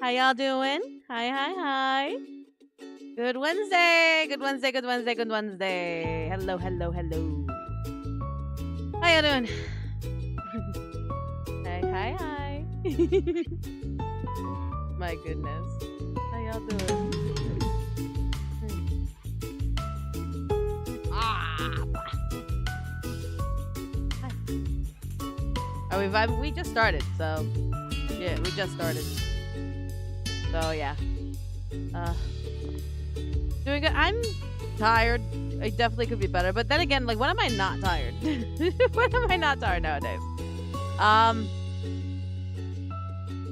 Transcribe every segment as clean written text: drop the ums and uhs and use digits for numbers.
How y'all doing? Hi, hi, hi. Good Wednesday. Good Wednesday. Good Wednesday. Good Wednesday. Hello, hello, hello. How y'all doing? Hi, hi, hi. My goodness. How y'all doing? Are we vibing? We just started, so yeah, we just started. So yeah. Doing good. I'm tired. I definitely could be better, but then again, like, when am I not tired? When am I not tired nowadays?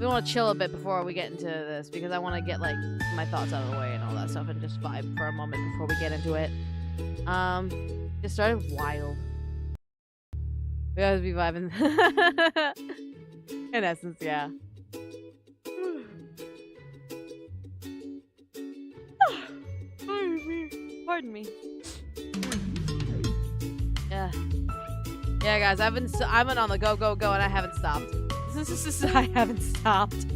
We want to chill a bit before we get into this because I want to get like my thoughts out of the way and all that stuff and just vibe for a moment before we get into it. It started wild. We always be vibing. In essence, yeah. Pardon me. Yeah. Yeah, guys, I've been on the go, and I haven't stopped. I haven't stopped.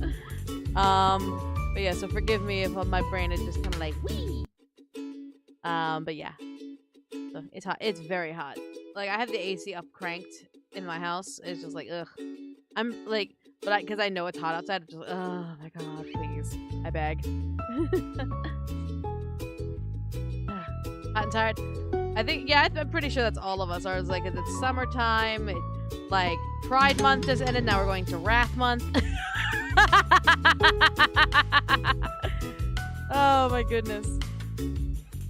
But yeah, so forgive me if my brain is just kind of like, wee. But yeah. So it's hot. It's very hot. Like, I have the AC up cranked in my house. It's just like, ugh. I'm like, because I know it's hot outside. I'm just like, oh my god, please. I beg. Hot and tired. I think, yeah, I'm pretty sure that's all of us. It's like, it's summertime. Like, Pride Month just ended. Now we're going to Wrath Month. Oh my goodness.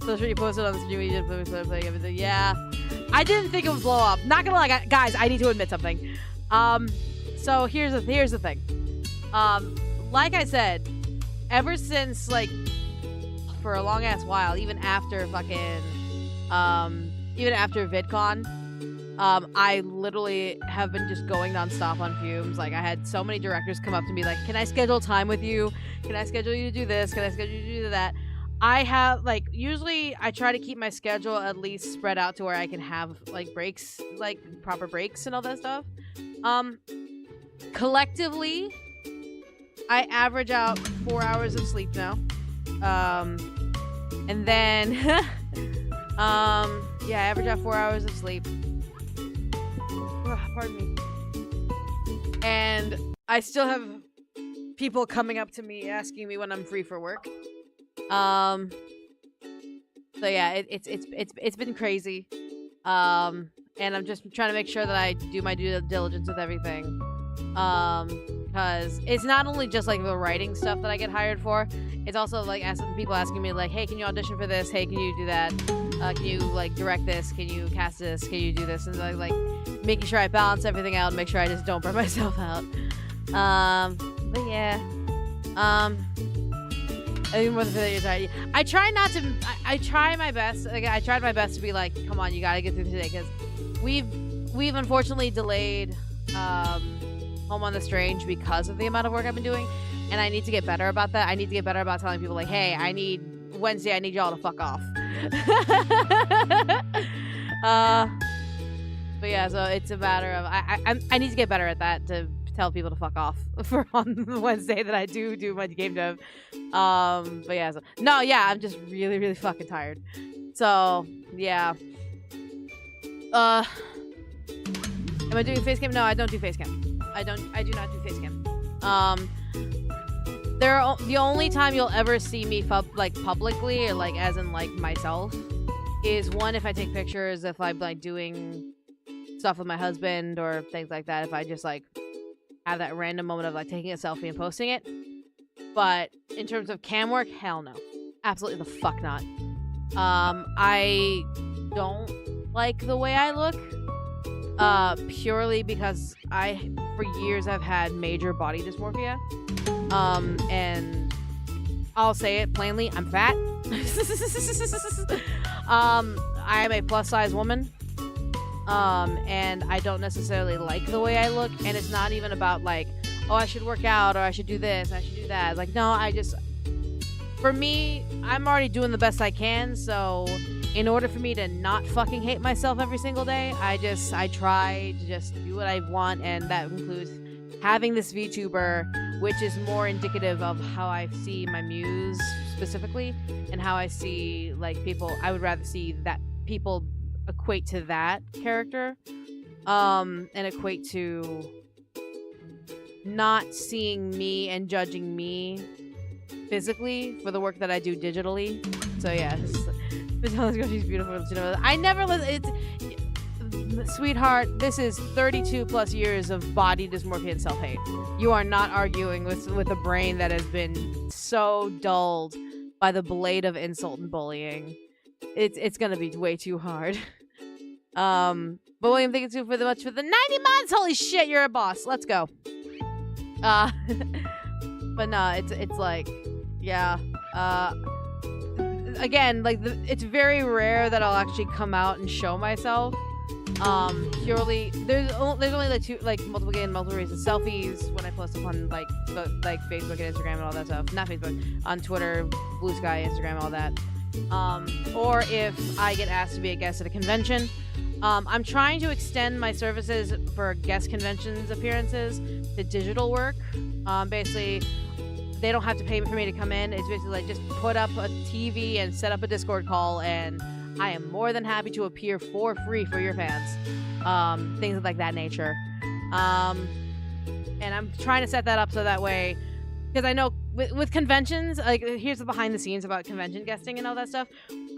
So sure you posted on the stream. You did playing everything. Yeah. I didn't think it would blow up. Not gonna lie, guys, I need to admit something. So here's the thing. Like I said, ever since, like, for a long ass while, even after VidCon, I literally have been just going nonstop on fumes. Like, I had so many directors come up to me like, can I schedule time with you? Can I schedule you to do this? Can I schedule you to do that? I have, like, usually I try to keep my schedule at least spread out to where I can have, like, breaks, like, proper breaks and all that stuff. Collectively, I average out 4 hours of sleep now. And then, yeah, I average out 4 hours of sleep. Pardon me. And I still have people coming up to me asking me when I'm free for work. So yeah, it's been crazy. And I'm just trying to make sure that I do my due diligence with everything. Because it's not only just like the writing stuff that I get hired for, it's also like people asking me like, hey, can you audition for this? Hey, can you do that? Can you like direct this? Can you cast this? Can you do this? And like making sure I balance everything out and make sure I just don't burn myself out. But yeah. I think more than that you're tired. I try not to. I try my best. Like, I tried my best to be like, come on, you gotta get through today, because we've unfortunately delayed Home on the Strange because of the amount of work I've been doing, and I need to get better about that. I need to get better about telling people like, hey, I need y'all to fuck off. But yeah, so it's a matter of I need to get better at that, to tell people to fuck off for on the Wednesday that I do my game dev. But yeah, so no, yeah, I'm just really, really fucking tired. So yeah. Am I doing face cam? No, I don't do face cam. I do not do face cam. The only time you'll ever see me publicly, or like as in like myself, is one, if I take pictures, if I'm like doing stuff with my husband or things like that, if I just like have that random moment of like taking a selfie and posting it. But in terms of cam work, hell no. Absolutely the fuck not. I don't like the way I look. Purely because for years I've had major body dysmorphia. And I'll say it plainly, I'm fat. I am a plus size woman. And I don't necessarily like the way I look, and it's not even about like, oh, I should work out, or I should do this, I should do that. It's like, no, for me, I'm already doing the best I can, so in order for me to not fucking hate myself every single day, I try to just do what I want, and that includes having this VTuber, which is more indicative of how I see my muse specifically, and how I see like people. I would rather see that people equate to that character, and equate to not seeing me and judging me physically for the work that I do digitally. So yeah, she's beautiful. You know, I never sweetheart, this is 32 plus years of body dysmorphia and self-hate. You are not arguing with a brain that has been so dulled by the blade of insult and bullying. It's gonna be way too hard. But William, thank you for the 90 months. Holy shit, you're a boss. Let's go. But no, it's like, yeah. Again, like it's very rare that I'll actually come out and show myself. Purely there's only like multiple gay and multiple races selfies when I post upon like Facebook and Instagram and all that stuff. Not Facebook, on Twitter, Blue Sky, Instagram, all that. Or if I get asked to be a guest at a convention. I'm trying to extend my services for guest conventions appearances to digital work. Basically, they don't have to pay for me to come in. It's basically like just put up a TV and set up a Discord call, and I am more than happy to appear for free for your fans. Things of like that nature. And I'm trying to set that up so that way, because I know with conventions, like here's the behind the scenes about convention guesting and all that stuff.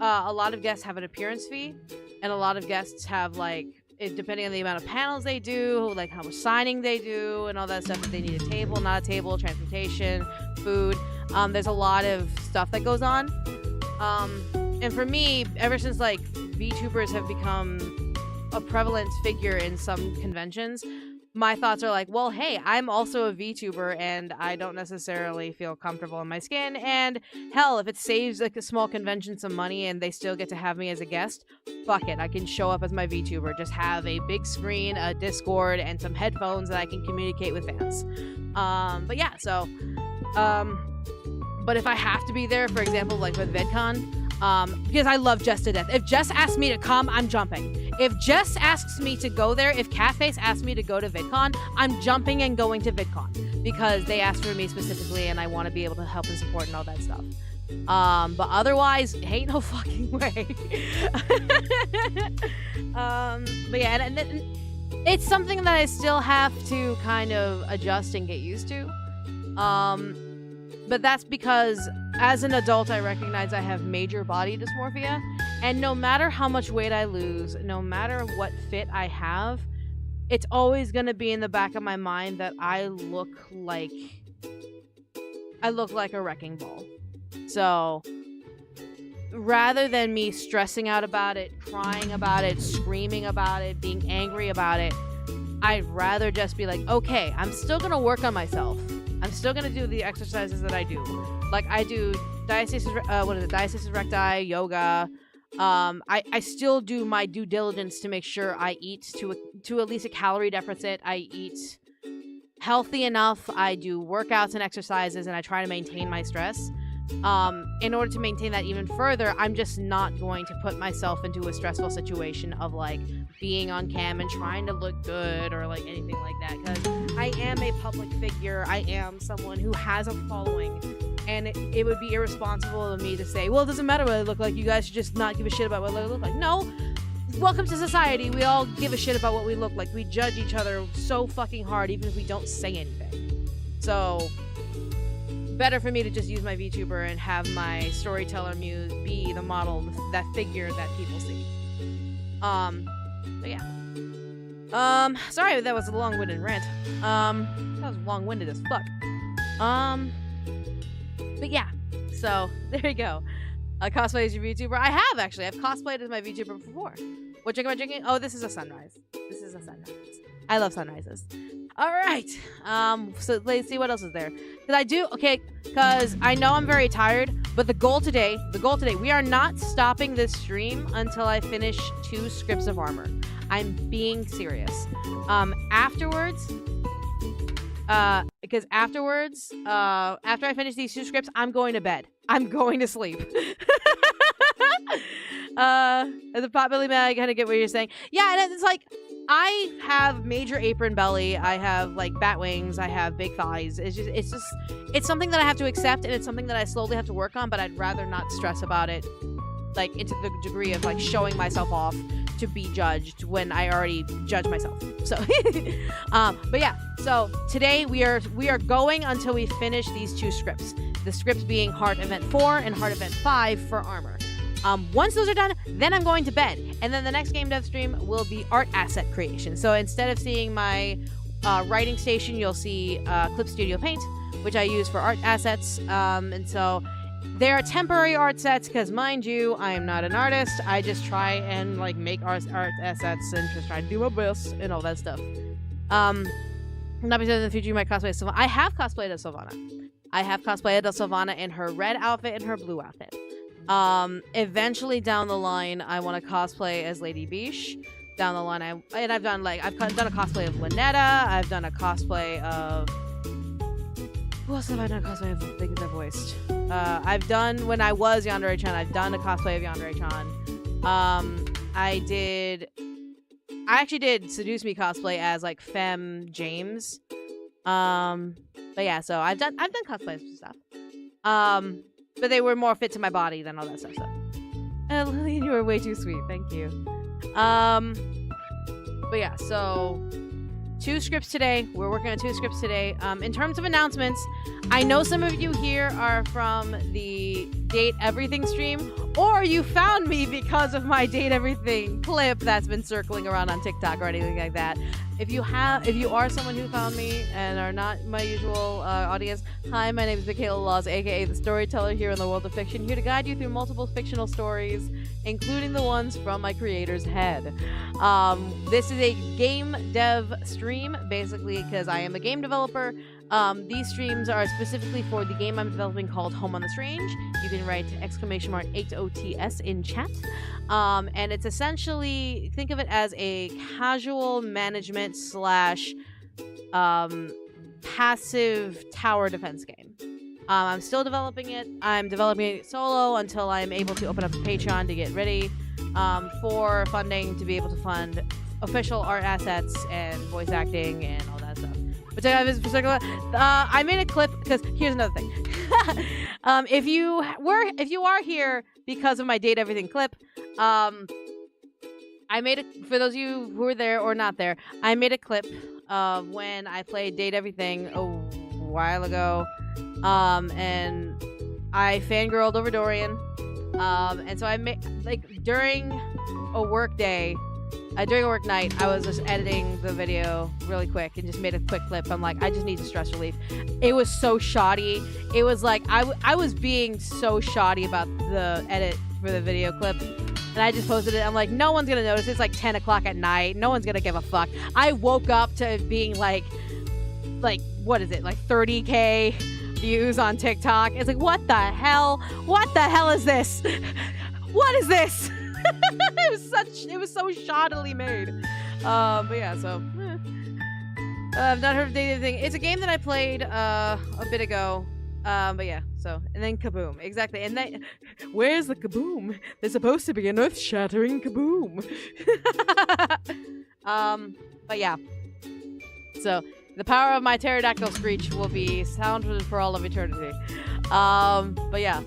A lot of guests have an appearance fee, and a lot of guests have like, depending on the amount of panels they do, like how much signing they do and all that stuff, if they need a table, not a table, transportation, food. There's a lot of stuff that goes on. And for me, ever since like VTubers have become a prevalent figure in some conventions, my thoughts are like, well, hey, I'm also a VTuber and I don't necessarily feel comfortable in my skin. And hell, if it saves like a small convention some money and they still get to have me as a guest, fuck it. I can show up as my VTuber. Just have a big screen, a Discord, and some headphones that I can communicate with fans. But yeah, so, but if I have to be there, for example, like with VidCon, because I love Jess to death. If Jess asks me to come, I'm jumping. If Jess asks me to go there, if Catface asks me to go to VidCon, I'm jumping and going to VidCon because they asked for me specifically and I want to be able to help and support and all that stuff. But otherwise, ain't no fucking way. But yeah, and it's something that I still have to kind of adjust and get used to. But that's because as an adult, I recognize I have major body dysmorphia. And no matter how much weight I lose, no matter what fit I have, it's always going to be in the back of my mind that I look like a wrecking ball. So rather than me stressing out about it, crying about it, screaming about it, being angry about it, I'd rather just be like, okay, I'm still going to work on myself. I'm still going to do the exercises that I do. Like I do diastasis recti, yoga. I still do my due diligence to make sure I eat to at least a calorie deficit. I eat healthy enough. I do workouts and exercises, and I try to maintain my stress. In order to maintain that even further, I'm just not going to put myself into a stressful situation of like being on cam and trying to look good or like anything like that, because I am a public figure. I am someone who has a following, and it would be irresponsible of me to say, well, it doesn't matter what I look like, you guys should just not give a shit about what I look like. No, welcome to society. We all give a shit about what we look like. We judge each other so fucking hard even if we don't say anything. So better for me to just use my VTuber and have my storyteller muse be the model, that figure that people see. But yeah. Sorry that was a long-winded rant. That was long-winded as fuck. But yeah, so there you go. Cosplay as your VTuber. I have actually. I've cosplayed as my VTuber before. What drink am I drinking? Oh, this is a sunrise. This is a sunrise. I love sunrises. All right. So let's see what else is there. Because I know I'm very tired, but the goal today, we are not stopping this stream until I finish 2 scripts of armor. I'm being serious. Afterwards, after I finish these 2 scripts, I'm going to bed. I'm going to sleep. As a pot belly man, I kind of get what you're saying. Yeah, and it's like, I have major apron belly. I have like bat wings. I have big thighs. It's something that I have to accept, and it's something that I slowly have to work on. But I'd rather not stress about it, like into the degree of like showing myself off to be judged when I already judge myself. So, but yeah. So today we are going until we finish these 2 scripts. The scripts being Heart Event 4 and Heart Event 5 for armor. Once those are done, then I'm going to bed. And then the next game dev stream will be art asset creation. So instead of seeing my writing station, you'll see Clip Studio Paint, which I use for art assets. And so they are temporary art sets because, mind you, I am not an artist. I just try and like make art assets and just try to do my best and all that stuff. Not because in the future you might cosplay as Sylvana. I have cosplayed as Sylvana. I have cosplayed as Sylvana in her red outfit and her blue outfit. Eventually down the line, I want to cosplay as Lady Biche. Down the line, I've done a cosplay of Lynetta. I've done a cosplay of... Who else have I done a cosplay of? Things I've voiced. I've done, when I was Yandere-chan, I've done a cosplay of Yandere-chan. I actually did Seduce Me cosplay as like Femme James. But yeah, so I've done cosplays and stuff. But they were more fit to my body than all that stuff. So. Lillian, you were way too sweet. Thank you. But yeah, so 2 scripts today. We're working on 2 scripts today. In terms of announcements, I know some of you here are from the Date Everything stream, or you found me because of my Date Everything clip that's been circling around on TikTok or anything like that. If you are someone who found me and are not my usual audience, hi, my name is Michaela Laws, aka the storyteller here in the world of fiction, here to guide you through multiple fictional stories, including the ones from my creator's head. This is a game dev stream, basically, because I am a game developer. These streams are specifically for the game I'm developing called Home on the Strange. You can write !HOTS in chat. And it's essentially, think of it as a casual management / passive tower defense game. I'm still developing it. I'm developing it solo until I'm able to open up a Patreon to get ready for funding, to be able to fund official art assets and voice acting and all that stuff. But I made a clip because here's another thing. If you are here because of my Date Everything clip, I made it for those of you who were there or not there. I made a clip of when I played Date Everything a while ago, and I fangirled over Dorian, and so I made during a work day. During a work night, I was just editing the video really quick and just made a quick clip. I'm like, I just need some stress relief. It was so shoddy. It was like, I was being so shoddy about the edit for the video clip. And I just posted it. I'm like, no one's going to notice. It's like 10 o'clock at night. No one's going to give a fuck. I woke up to being like, what is it? Like 30K views on TikTok. It's like, what the hell? What the hell is this? What is this? it was so shoddily made. But yeah, so I've not heard of Date Everything. It's a game that I played a bit ago. But yeah, so and then kaboom, exactly. And then where's the kaboom? There's supposed to be an earth-shattering kaboom. But yeah. So the power of my pterodactyl screech will be sounded for all of eternity. But yeah.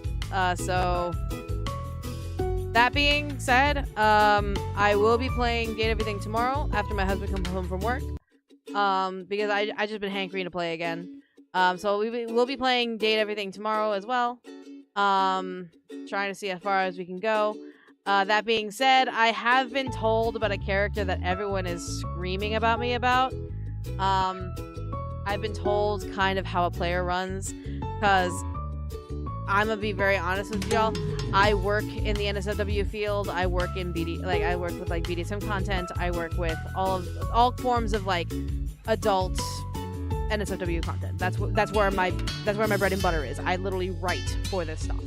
So that being said, I will be playing Date Everything tomorrow after my husband comes home from work. Because I just been hankering to play again. So we'll be playing Date Everything tomorrow as well. Trying to see how far as we can go. That being said, I have been told about a character that everyone is screaming about me about. I've been told kind of how a player runs, because I'm gonna be very honest with y'all. I work in the NSFW field. I work in I work with like BDSM content. I work with all forms of like adult NSFW content. That's where my bread and butter is. I literally write for this stuff,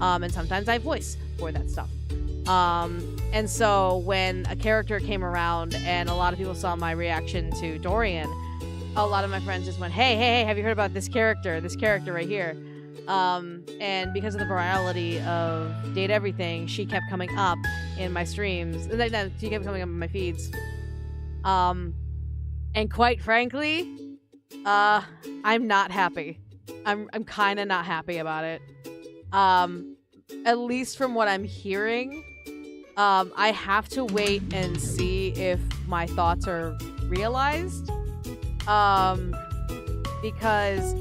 and sometimes I voice for that stuff. And so when a character came around and a lot of people saw my reaction to Dorian, a lot of my friends just went, hey, have you heard about this character right here? And because of the virality of Date Everything, she kept coming up in my streams. She kept coming up in my feeds. And quite frankly, I'm not happy. I'm kind of not happy about it. At least from what I'm hearing, I have to wait and see if my thoughts are realized. Because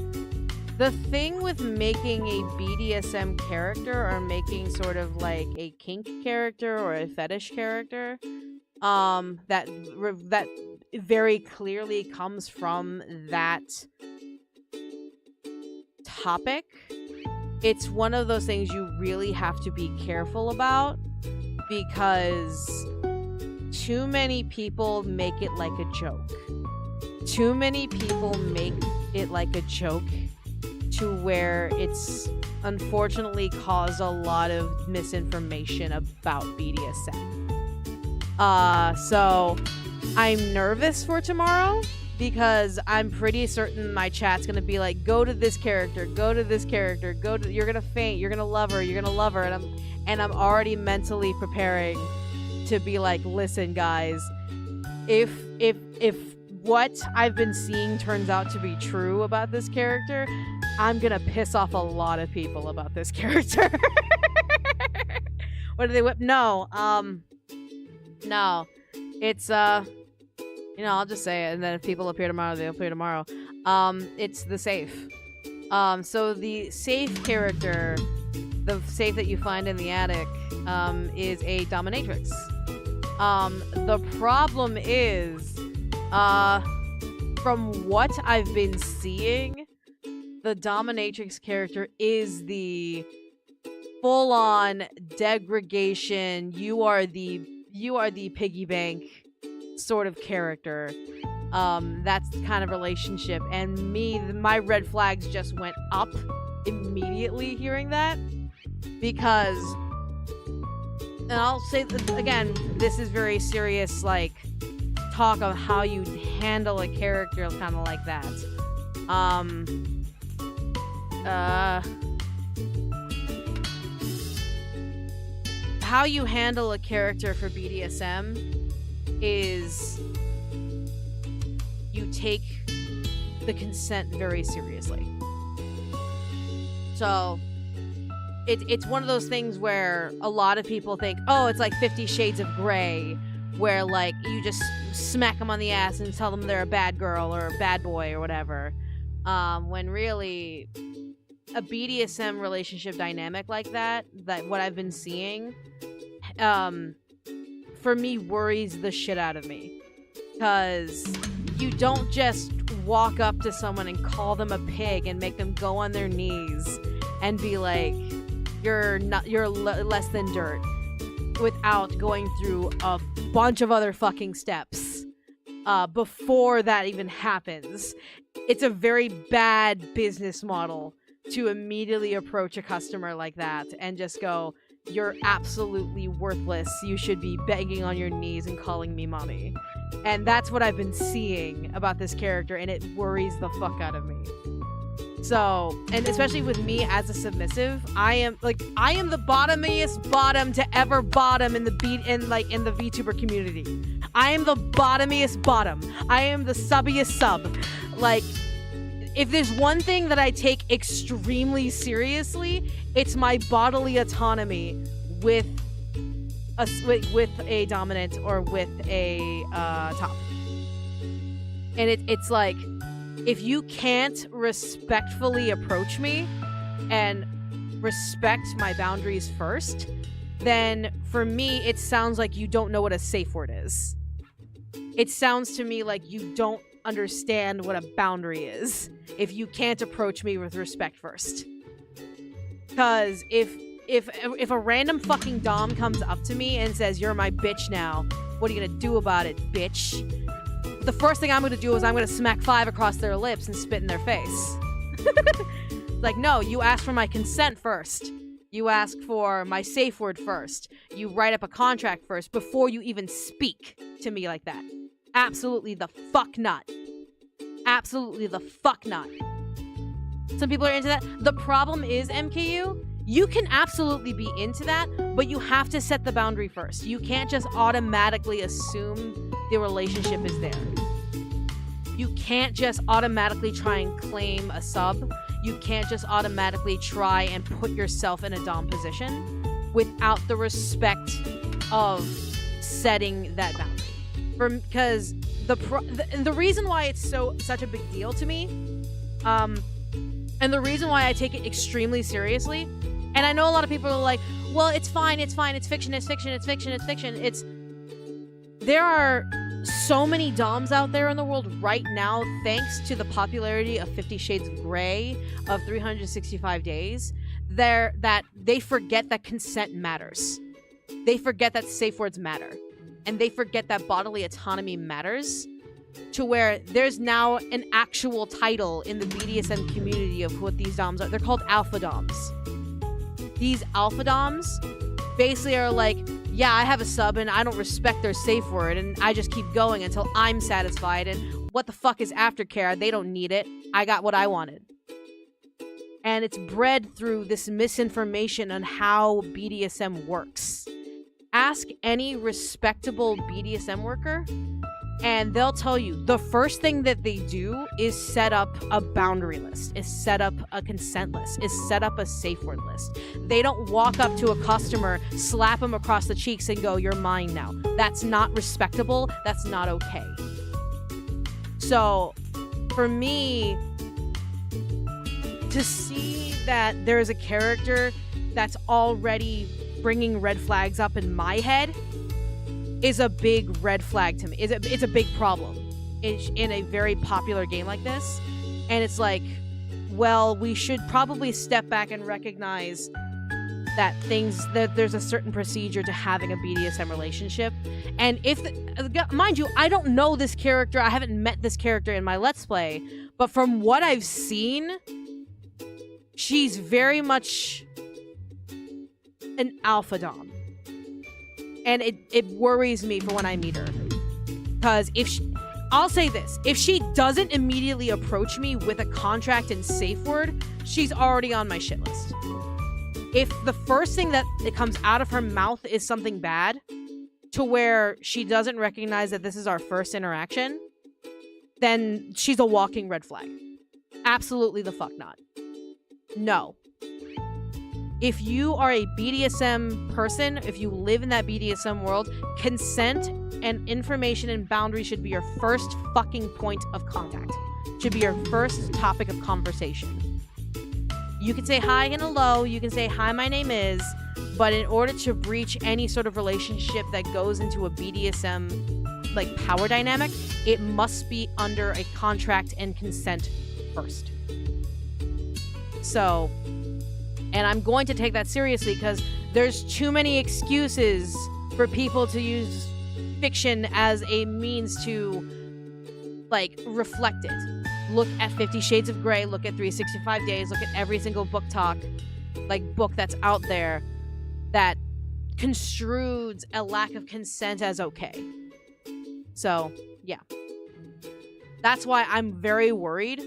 the thing with making a BDSM character or making sort of like a kink character or a fetish character, that very clearly comes from that topic, it's one of those things you really have to be careful about, because too many people make it like a joke. Too many people make it like a joke to where it's unfortunately caused a lot of misinformation about BDSM. So I'm nervous for tomorrow because I'm pretty certain my chat's gonna be like, go to this character, go to this character, you're gonna faint, you're gonna love her, and I'm already mentally preparing to be like, listen guys, if what I've been seeing turns out to be true about this character, I'm gonna piss off a lot of people about this character. What do they whip? No, it's I'll just say it, and then if people appear tomorrow, they'll appear tomorrow. It's the safe. So the safe character, the safe that you find in the attic, is a dominatrix. The problem is, from what I've been seeing, the dominatrix character is the full-on degradation. You are the piggy bank sort of character. That's the kind of relationship, and my red flags just went up immediately hearing that, because, and I'll say again, this is very serious, like, talk of how you handle a character kind of like that. How you handle a character for BDSM is you take the consent very seriously. So it's one of those things where a lot of people think, oh, it's like 50 Shades of Grey, where like you just smack them on the ass and tell them they're a bad girl or a bad boy or whatever, when really a BDSM relationship dynamic like that what I've been seeing, for me, worries the shit out of me, because you don't just walk up to someone and call them a pig and make them go on their knees and be like, you're less than dirt, without going through a bunch of other fucking steps before that even happens. It's a very bad business model to immediately approach a customer like that and just go, you're absolutely worthless, you should be begging on your knees and calling me mommy. And that's what I've been seeing about this character, and it worries the fuck out of me. So, and especially with me as a submissive, I am the bottomiest bottom to ever bottom in the VTuber community. I am the bottomiest bottom. I am the subbiest sub. Like, if there's one thing that I take extremely seriously, it's my bodily autonomy with a dominant or with a top. And it's like, if you can't respectfully approach me and respect my boundaries first, then for me, it sounds like you don't know what a safe word is. It sounds to me like you don't understand what a boundary is if you can't approach me with respect first. Because if a random fucking dom comes up to me and says, you're my bitch now, what are you gonna do about it, bitch? The first thing I'm gonna do is I'm gonna smack 5 across their lips and spit in their face. Like, no, you ask for my consent first. You ask for my safe word first. You write up a contract first before you even speak to me like that. Absolutely the fuck not. Absolutely the fuck not. Some people are into that. The problem is, MKU, You can absolutely be into that, but you have to set the boundary first. You can't just automatically assume the relationship is there. You can't just automatically try and claim a sub. You can't just automatically try and put yourself in a dom position without the respect of setting that boundary. Because the reason why it's such a big deal to me, and the reason why I take it extremely seriously, and I know a lot of people are like, well, it's fine, it's fiction, it's fiction, it's fiction, it's fiction. There are so many doms out there in the world right now, thanks to the popularity of 50 Shades of Grey, of 365 Days, that they forget that consent matters. They forget that safe words matter. And they forget that bodily autonomy matters, to where there's now an actual title in the BDSM community of what these doms are. They're called alpha doms. These alpha doms basically are like, yeah, I have a sub and I don't respect their safe word and I just keep going until I'm satisfied, and what the fuck is aftercare? They don't need it. I got what I wanted. And it's bred through this misinformation on how BDSM works. Ask any respectable BDSM worker, and they'll tell you the first thing that they do is set up a boundary list, is set up a consent list, is set up a safe word list. They don't walk up to a customer, slap them across the cheeks and go, you're mine now. That's not respectable. That's not okay. So for me to see that there is a character that's already bringing red flags up in my head is a big red flag to me. It's a big problem in a very popular game like this. And it's like, well, we should probably step back and recognize that there's a certain procedure to having a BDSM relationship. And mind you, I don't know this character. I haven't met this character in my Let's Play, but from what I've seen, she's very much an alpha dom, and it worries me for when I meet her, because I'll say this, if she doesn't immediately approach me with a contract and safe word, she's already on my shit list. If the first thing that it comes out of her mouth is something bad, to where she doesn't recognize that this is our first interaction, then she's a walking red flag. Absolutely the fuck not. No. If you are a BDSM person, if you live in that BDSM world, consent and information and boundaries should be your first fucking point of contact. Should be your first topic of conversation. You can say hi and hello, you can say hi, my name is, but in order to breach any sort of relationship that goes into a BDSM like power dynamic, it must be under a contract and consent first. So, and I'm going to take that seriously, because there's too many excuses for people to use fiction as a means to, like, reflect it. Look at 50 Shades of Grey, look at 365 Days, look at every single book that's out there that construes a lack of consent as okay. So, yeah. That's why I'm very worried,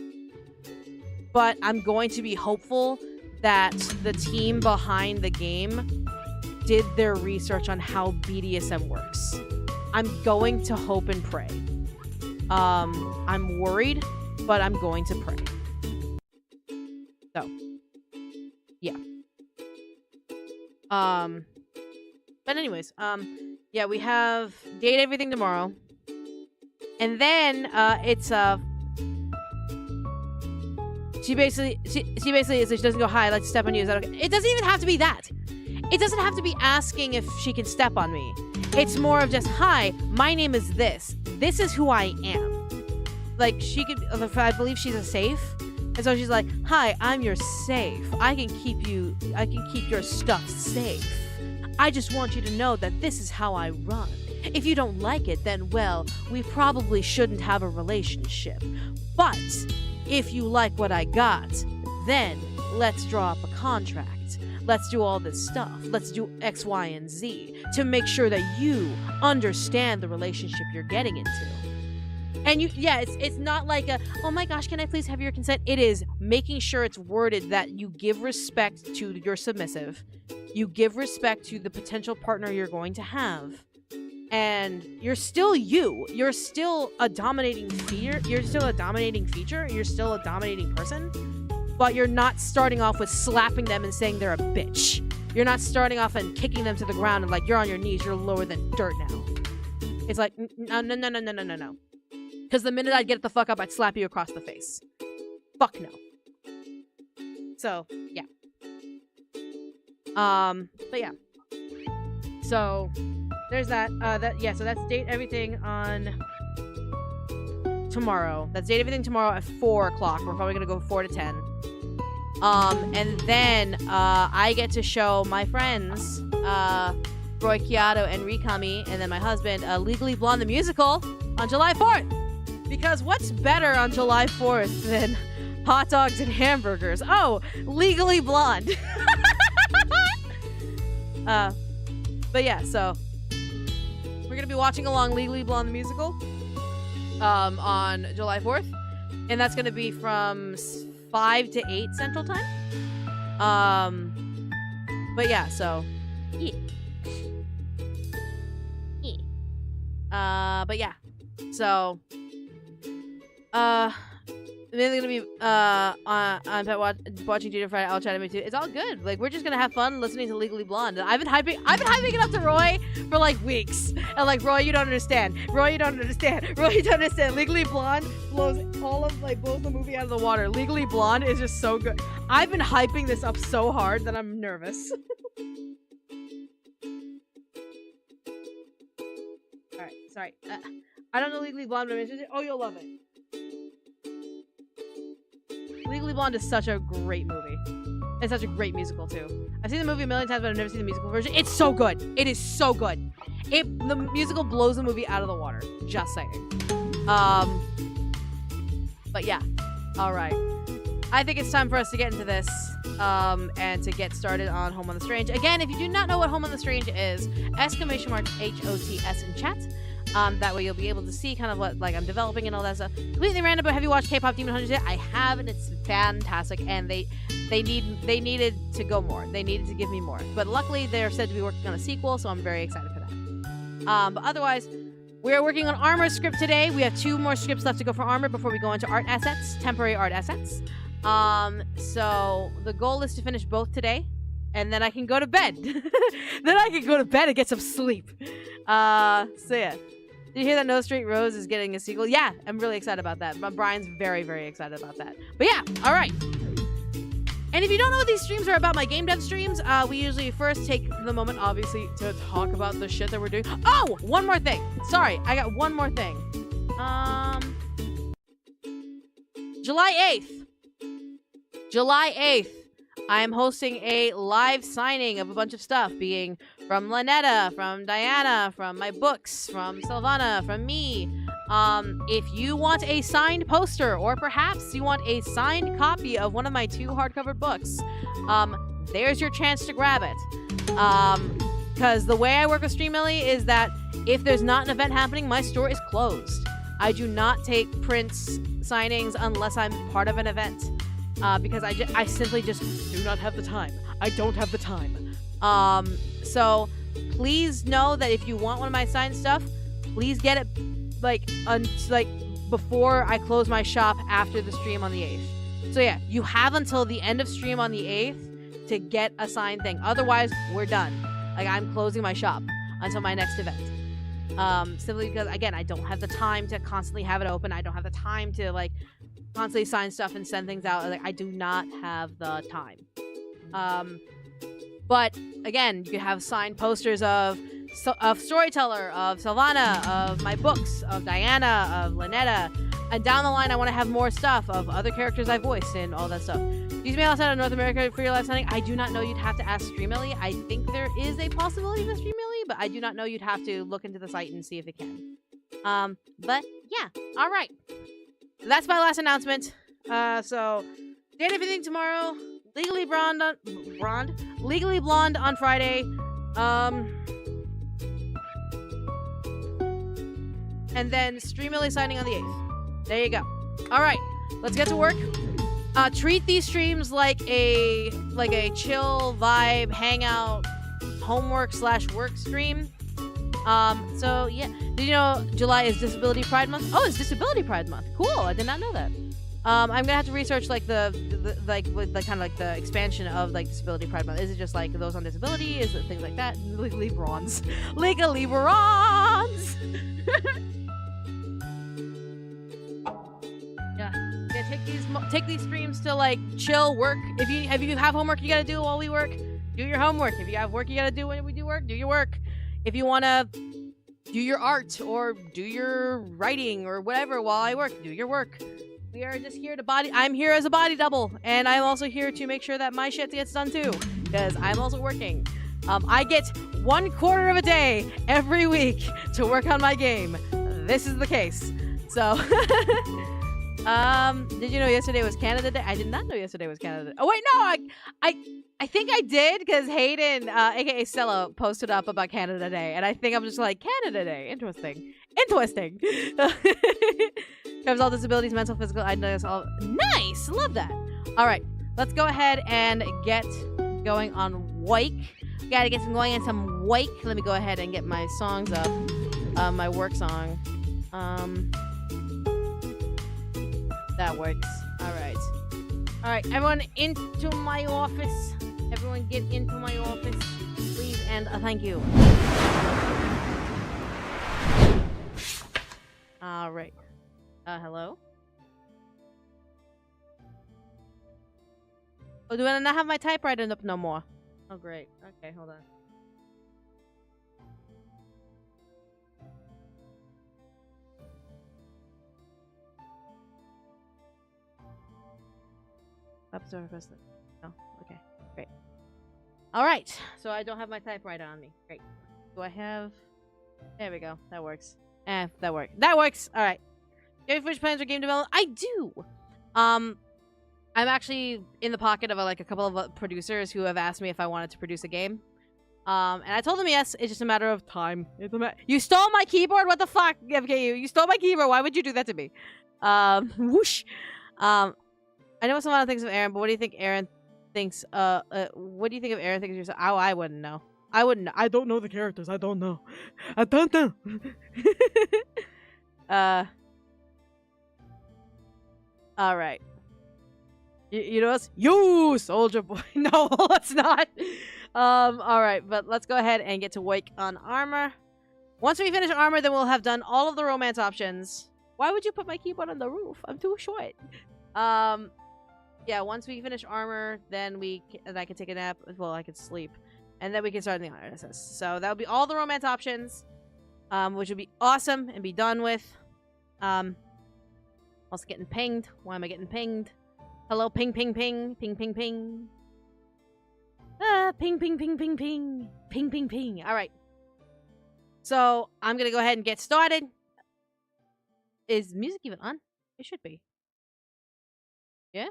but I'm going to be hopeful that the team behind the game did their research on how BDSM works. I'm going to hope and pray. I'm worried, but I'm going to pray. So, yeah. But anyways, yeah, we have Date Everything tomorrow. And then, it's, She basically is, she doesn't go, hi, I'd like to step on you. Is that okay? It doesn't even have to be that. It doesn't have to be asking if she can step on me. It's more of just, hi, my name is this. This is who I am. Like, she could, I believe she's a safe. And so she's like, hi, I'm your safe. I can keep your stuff safe. I just want you to know that this is how I run. If you don't like it, then, well, we probably shouldn't have a relationship. But if you like what I got, then let's draw up a contract. Let's do all this stuff. Let's do X, Y, and Z to make sure that you understand the relationship you're getting into. And it's not like a, oh my gosh, can I please have your consent? It is making sure it's worded that you give respect to your submissive. You give respect to the potential partner you're going to have. And you're still you. You're still a dominating feature. You're still a dominating feature. You're still a dominating person. But you're not starting off with slapping them and saying they're a bitch. You're not starting off and kicking them to the ground and like, you're on your knees. You're lower than dirt now. It's like, no. Because the minute I'd get the fuck up, I'd slap you across the face. Fuck no. So, yeah. But yeah. So... there's that. So that's date everything on tomorrow. That's date everything tomorrow at 4 o'clock. We're probably gonna go 4 to 10. And then I get to show my friends, Roy Kiato and Rikami, and then my husband, Legally Blonde the musical on July 4th. Because what's better on July 4th than hot dogs and hamburgers? Oh, Legally Blonde. But yeah, so. We're going to be watching along Legally Blonde the musical on July 4th. And that's going to be from 5 to 8 Central Time. But yeah, so... yeah. But yeah. So... I'm going to be on watching Junior Friday. I'll try to make too. It's all good. Like, we're just gonna have fun listening to Legally Blonde. I've been hyping it up to Roy for like weeks. And like, Roy, you don't understand. Roy, you don't understand. Roy, you don't understand. Legally Blonde blows the movie out of the water. Legally Blonde is just so good. I've been hyping this up so hard that I'm nervous. Alright, sorry. I don't know Legally Blonde, but I'm interested. Oh, you'll love it. Legally Blonde is such a great movie. It's such a great musical, too. I've seen the movie a million times, but I've never seen the musical version. It's so good. It is so good. The musical blows the movie out of the water. Just saying. But yeah. Alright. I think it's time for us to get into this. And to get started on Home on the Strange. Again, if you do not know what Home on the Strange is, !HOTS in chat. That way you'll be able to see kind of what like I'm developing and all that stuff. Completely random, but have you watched K-Pop Demon Hunters yet? I have, and it's fantastic. And they needed to go more. They needed to give me more. But luckily, they're said to be working on a sequel, so I'm very excited for that. But otherwise, we are working on Armor's script today. We have 2 more scripts left to go for Armor before we go into art assets, temporary art assets. So the goal is to finish both today, and then I can go to bed. Then I can go to bed and get some sleep. So yeah. Did you hear that No Straight Rose is getting a sequel? Yeah, I'm really excited about that. Brian's very, very excited about that. But yeah, all right. And if you don't know what these streams are about, my game dev streams, we usually first take the moment, obviously, to talk about the shit that we're doing. Oh, one more thing. Sorry, I got one more thing. July 8th, I am hosting a live signing of a bunch of stuff, being from Lynetta, from Diana, from my books, from Silvana, from me. If you want a signed poster, or perhaps you want a signed copy of one of my 2 hardcover books, there's your chance to grab it. Because the way I work with Streamily is that if there's not an event happening, my store is closed. I do not take prints signings unless I'm part of an event. Because I simply just do not have the time. I don't have the time. So please know that if you want one of my signed stuff, please get it like before I close my shop after the stream on the 8th. So yeah, you have until the end of stream on the 8th to get a signed thing. Otherwise, we're done. Like, I'm closing my shop until my next event. Simply because, again, I don't have the time to constantly have it open. I don't have the time to like constantly sign stuff and send things out. Like, I do not have the time. But again, you can have signed posters of Storyteller, of Silvana, of my books, of Diana, of Lynetta. And down the line, I want to have more stuff of other characters I voiced and all that stuff. Use me outside of North America for your live signing. I do not know. You'd have to ask Streamily. I think there is a possibility for Streamily, but I do not know. You'd have to look into the site and see if it can. But yeah, all right. That's my last announcement. So date everything tomorrow. Legally Blonde on Friday. and then Streamily signing on the 8th. There you go. All right, let's get to work. Treat these streams like a chill vibe, hangout, homework/work stream. So yeah, did you know July is Disability Pride Month? Oh, it's Disability Pride Month. Cool. I did not know that. I'm gonna have to research like the kind of like the expansion of like Disability Pride Month. Is it just like those on disability? Is it things like that? Librons, League of Librons. Yeah, take these streams to like chill, work. If you have homework you gotta do while we work, do your homework. If you have work you gotta do when we do work, do your work. If you wanna do your art or do your writing or whatever while I work, do your work. We are just here to I'm here as a body double, and I'm also here to make sure that my shit gets done too, because I'm also working. I get 1/4 of a day every week to work on my game. This is the case. So, did you know yesterday was Canada Day? I did not know yesterday was Canada Day. Oh wait, no, I think I did, because Hayden, aka Stella, posted up about Canada Day, and I think I'm just like, Canada Day, interesting. Covers all disabilities, mental, physical, I know all. Nice, love that. All right, let's go ahead and get going on Wake. We gotta get some going on some Wake. Let me go ahead and get my songs up. My work song. That works. All right, everyone into my office. Everyone get into my office, please, and thank you. All right. Hello? Oh, do I not have my typewriter up no more? Oh, great. Okay, hold on. Episode request. No, okay, great. All right, so I don't have my typewriter on me. Great. Do I have? There we go. That works. That worked. That works. All right. Do you have future plans for game development? I do. I'm actually in the pocket of like a couple of producers who have asked me if I wanted to produce a game. And I told them yes. It's just a matter of time. You stole my keyboard? What the fuck, FKU? You stole my keyboard. Why would you do that to me? Whoosh. I know some other things of Aaron, but what do you think Aaron thinks? What do you think of Aaron thinks yourself? Oh, I wouldn't know. I wouldn't know. I don't know the characters. I don't know. I don't know. All right. You know what's you soldier boy? No, let's not. All right, but let's go ahead and get to Wake on armor. Once we finish armor, then we'll have done all of the romance options. Why would you put my keyboard on the roof? I'm too short. Yeah, once we finish armor, then I can take a nap. Well, I can sleep, and then we can start in the RSS. So that would be all the romance options, which would be awesome and be done with. Also getting pinged. Why am I getting pinged? Hello, ping, ping, ping, ping, ping, ping. Ping, ping, ping, ping, ping, ping, ping, ping. All right. So I'm gonna go ahead and get started. Is music even on? It should be. Yeah.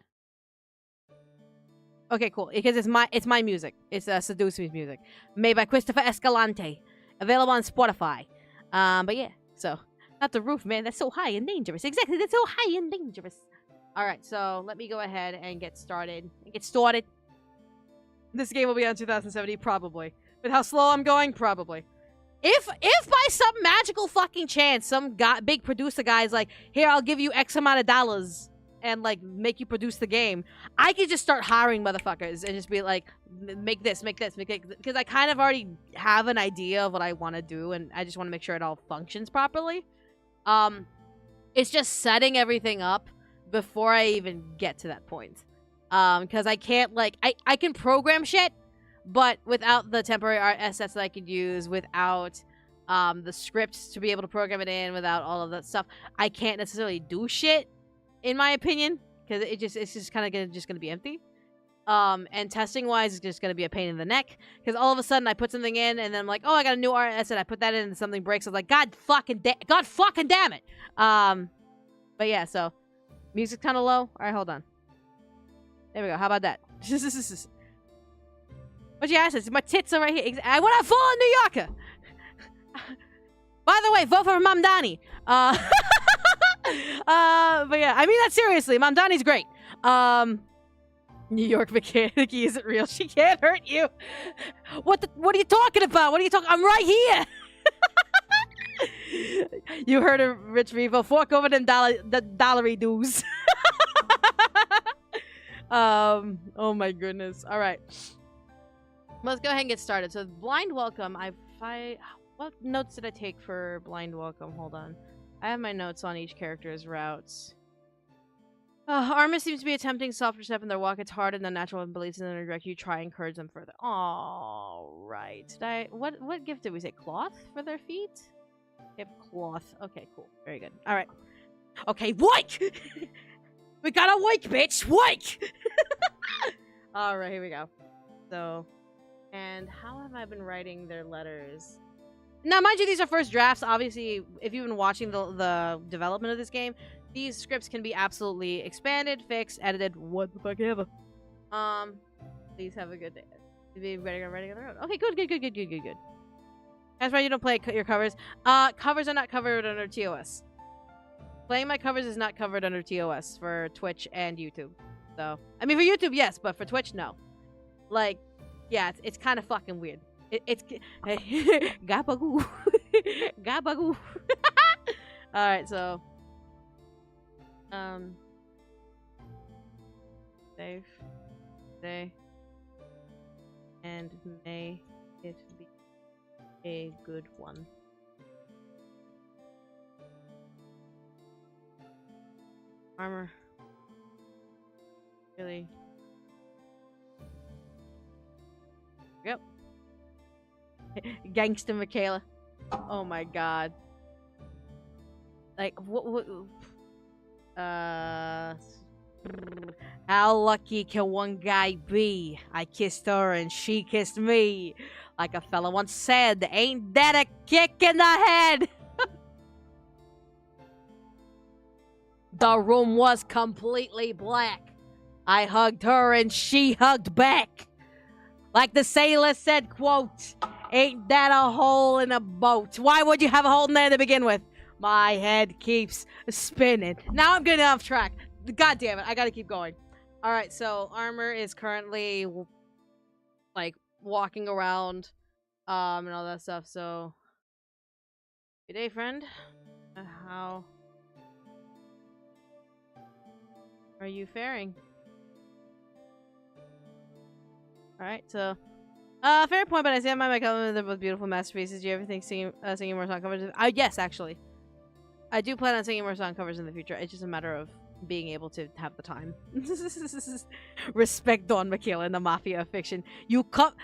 Okay, cool. Because it's my music. It's Seduce Me's music, made by Christopher Escalante, available on Spotify. But yeah, so not the roof, man. That's so high and dangerous. Exactly, that's so high and dangerous. All right, so let me go ahead and get started. This game will be on 2070, probably. With how slow I'm going, probably. If by some magical fucking chance some big producer guy is like, here, I'll give you X amount of dollars and like make you produce the game, I could just start hiring motherfuckers and just be like, make this, because I kind of already have an idea of what I want to do, and I just want to make sure it all functions properly. It's just setting everything up before I even get to that point. Because I can't, like, I can program shit, but without the temporary art assets that I could use, without the scripts to be able to program it in, without all of that stuff, I can't necessarily do shit, in my opinion, because it's just kind of gonna be empty. And testing wise, it's just gonna be a pain in the neck, because all of a sudden I put something in, and then I'm like, oh, I got a new art asset. I put that in, and something breaks. I'm like, God fucking damn it. But yeah, so music's kind of low. All right, hold on. There we go. How about that? What's your assets? My tits are right here. I want to fall in New Yorker. By the way, way, vote for Mamdani. But yeah, I mean that seriously. Mamdani's great. New York Mickey isn't real. She can't hurt you. What are you talking about? What are you talking? I'm right here. You heard of Rich Revo. Fork over them dollary dues. Oh my goodness. All right. Let's go ahead and get started. So blind welcome. What notes did I take for blind welcome? Hold on. I have my notes on each character's routes. Arma seems to be attempting softer step in their walk. It's hard and unnatural and believes in the direct. You try and encourage them further. All right. What gift did we say? Cloth for their feet? They have cloth. Okay, cool. Very good. All right. Okay, wake! We gotta wake, bitch! Wake! All right, here we go. So, and how have I been writing their letters? Now, mind you, these are first drafts. Obviously, if you've been watching the development of this game, these scripts can be absolutely expanded, fixed, edited, what the fuck ever. Please have a good day. Be ready on the road. Okay, good. That's why you don't play your covers. Covers are not covered under TOS. Playing my covers is not covered under TOS for Twitch and YouTube. So, I mean, for YouTube, yes, but for Twitch, no. Like, yeah, it's kind of fucking weird. It's gabagoo. Gabagoo. Alright, so safe day and may it be a good one. Armor. Really. Yep. Gangsta Michaela. Oh my god. Like, what how lucky can one guy be? I kissed her and she kissed me. Like a fella once said, ain't that a kick in the head? The room was completely black. I hugged her and she hugged back. Like the sailor said, quote, ain't that a hole in a boat? Why would you have a hole in there to begin with? My head keeps spinning. Now I'm getting off track. God damn it, I gotta keep going. Alright, so Armor is currently, like, walking around, and all that stuff, so... Good day, friend. How are you faring? Alright, so... fair point, but I stand by my comment. They're both beautiful masterpieces. Do you ever think singing more song covers? Yes, actually. I do plan on singing more song covers in the future. It's just a matter of being able to have the time. Respect Dawn Michaela in the Mafia of fiction. You come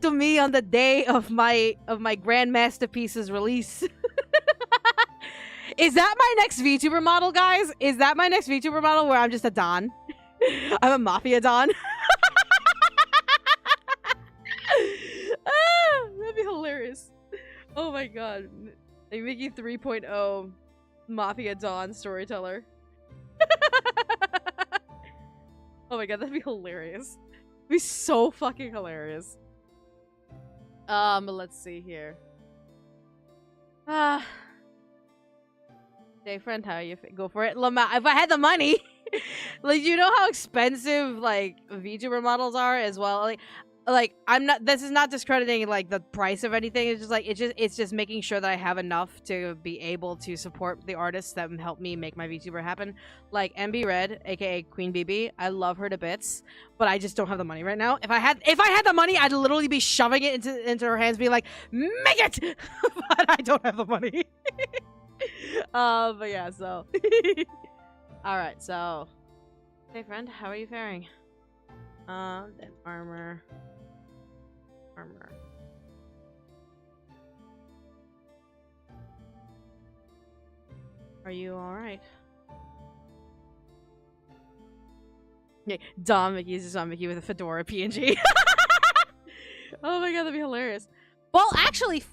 to me on the day of my grand masterpiece's release. Is that my next VTuber model, guys? Is that my next VTuber model where I'm just a Don? I'm a Mafia Don. That'd be hilarious. Oh my god. Like Mickey 3.0 Mafia Dawn storyteller. Oh my god, that'd be hilarious. It'd be so fucking hilarious. Let's see here. Hey friend, how you go for it? If I had the money. Like, you know how expensive like VTuber models are as well? Like I'm not, this is not discrediting like the price of anything. It's just like it's just making sure that I have enough to be able to support the artists that help me make my VTuber happen. Like MB Red, aka Queen BB, I love her to bits, but I just don't have the money right now. If I had the money, I'd literally be shoving it into her hands, being like, make it. But I don't have the money. But yeah, so all right, so hey friend, how are you faring? Then armor. Are you alright? Yeah, Dom Mickey is just on Mickey with a fedora PNG. Oh my god, that'd be hilarious. Well, actually,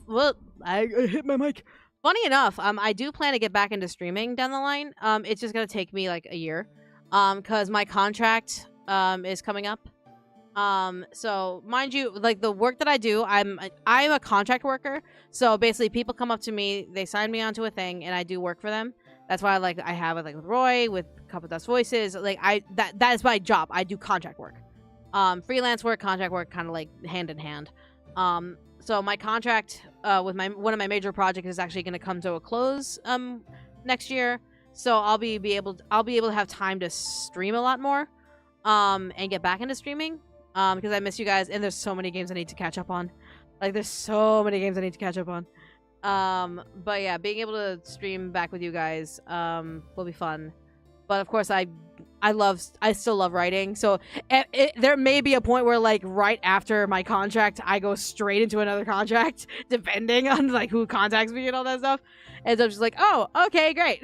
I hit my mic. Funny enough, I do plan to get back into streaming down the line. It's just gonna take me like a year. Cause my contract is coming up. So mind you, like the work that I do, I'm a contract worker. So basically, people come up to me, they sign me onto a thing, and I do work for them. That's why I have it like with Roy, with Couple Dust Voices. Like that is my job. I do contract work. Freelance work, contract work, kind of like hand in hand. So my contract with one of my major projects is actually going to come to a close next year. So I'll be able to have time to stream a lot more and get back into streaming because I miss you guys, and there's so many games I need to catch up on. Like there's so many games I need to catch up on. But yeah, being able to stream back with you guys will be fun. But of course I still love writing. So there may be a point where like right after my contract I go straight into another contract depending on like who contacts me and all that stuff. And so I'm just like, "Oh, okay, great."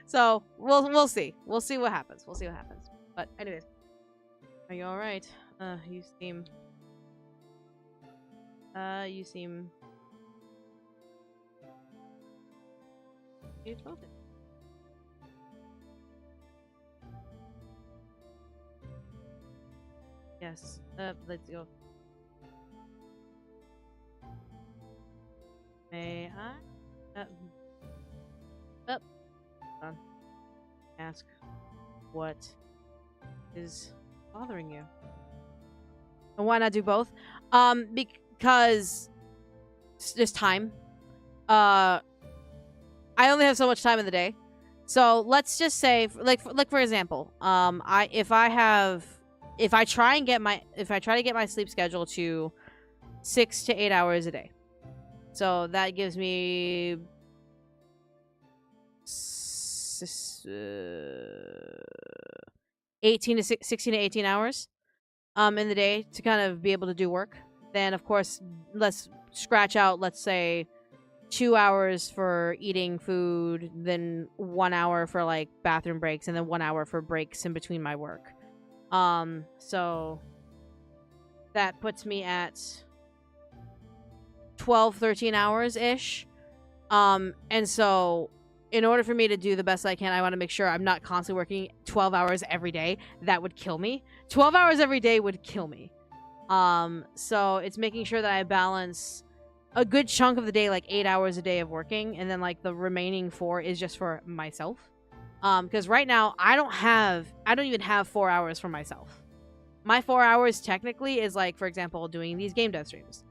So, we'll see. We'll see what happens. We'll see what happens. But anyways, are you all right? You seem explosive. Yes. Let's go. May I? Hold on. Ask what is bothering you? And why not do both? Because it's just time. I only have so much time in the day. So let's just say, like for example, if I try to get my sleep schedule to 6 to 8 hours a day. So that gives me 16 to 18 hours in the day to kind of be able to do work. Then of course, let's scratch out, let's say 2 hours for eating food, then 1 hour for like bathroom breaks, and then 1 hour for breaks in between my work. So that puts me at 12-13 hours ish. And so in order for me to do the best I can, I want to make sure I'm not constantly working 12 hours every day. That would kill me. 12 hours every day would kill me. So it's making sure that I balance a good chunk of the day, like 8 hours a day of working, and then like the remaining 4 is just for myself. Because right now I don't even have 4 hours for myself. My 4 hours technically is like, for example, doing these game dev streams.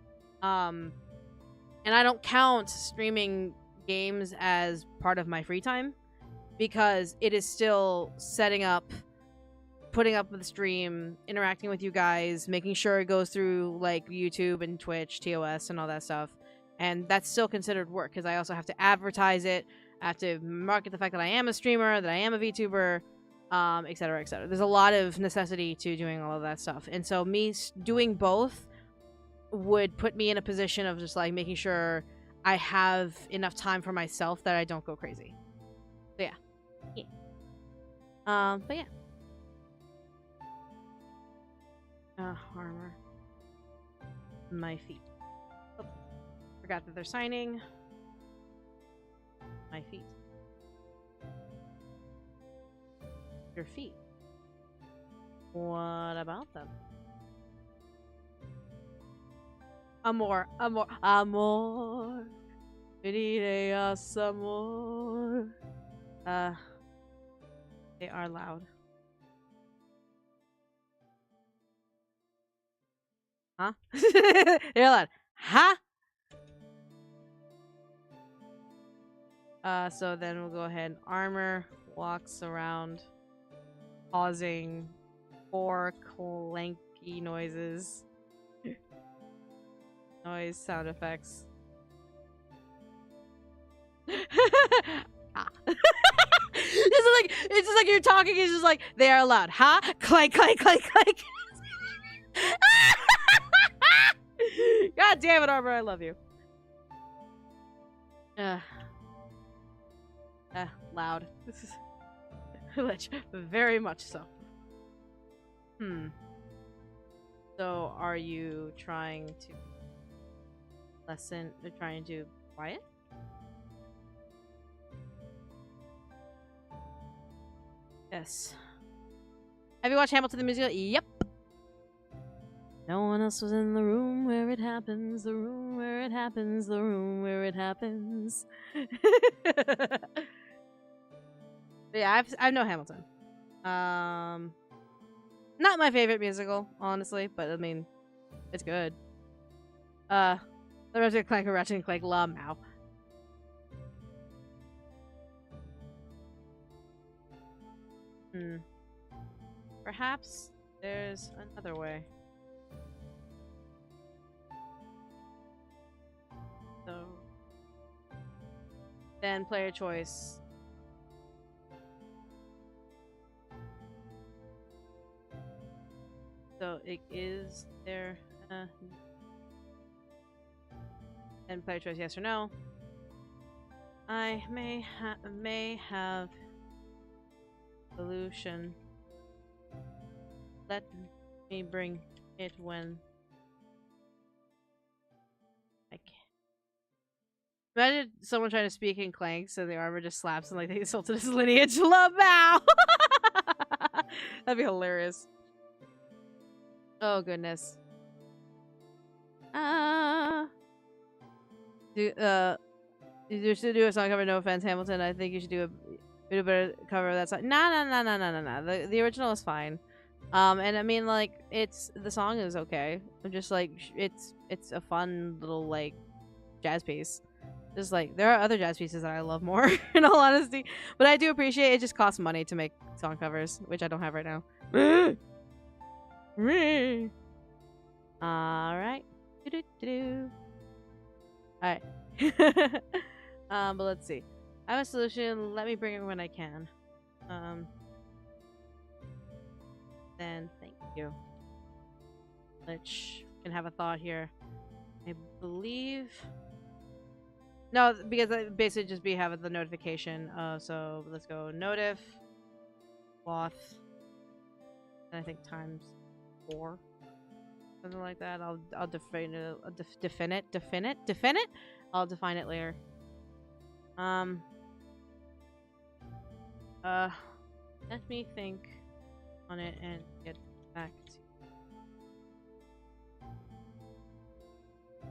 And I don't count streaming games as part of my free time because it is still setting up, putting up the stream, interacting with you guys, making sure it goes through like YouTube and Twitch, TOS, and all that stuff. And that's still considered work because I also have to advertise it. I have to market the fact that I am a streamer, that I am a VTuber, etc., etc. There's a lot of necessity to doing all of that stuff. And so me doing both would put me in a position of just like making sure I have enough time for myself that I don't go crazy. So yeah. But yeah. Armor. My feet. Oh, forgot that they're signing. My feet. Your feet. What about them? Amor. Queridas amor. They are loud. Huh? They're loud. Huh? So then we'll go ahead. Armor walks around, causing 4 clanky noises. Noise sound effects. Ah. It's just like you're talking. It's just like they are loud. Huh? Clank, clank, clank, clank. God damn it, Arbor! I love you. Loud. This is very much so. So, are you trying to trying to quiet? Yes. Have you watched Hamilton the musical? Yep. No one else was in the room where it happens, the room where it happens, the room where it happens. But yeah, I know Hamilton. Not my favorite musical, honestly, but I mean, it's good. The Ratchet and Clank, Ratchet and Clank, La Mao. Perhaps there's another way. So, then player choice. So it is there. And player choice, yes or no. I may have solution. Let me bring it when I can. Imagine someone trying to speak in Clanks and the armor just slaps and like they insulted his lineage. Love Mal! That'd be hilarious. Oh goodness. You should do a song cover. No offense, Hamilton. I think you should do a better cover of that song. Nah. The original is fine. And I mean, like, the song is okay. I'm just like, it's a fun little like jazz piece. Just like there are other jazz pieces that I love more, in all honesty. But I do appreciate it. Just costs money to make song covers, which I don't have right now. All right. All right. But let's see. I have a solution. Let me bring it when I can. Then thank you. Which can have a thought here. I believe. No, because I basically just be having the notification. So let's go notif, cloth, and I think times 4, something like that. I'll define it. Define it. I'll define it later. Let me think on it and get back to you.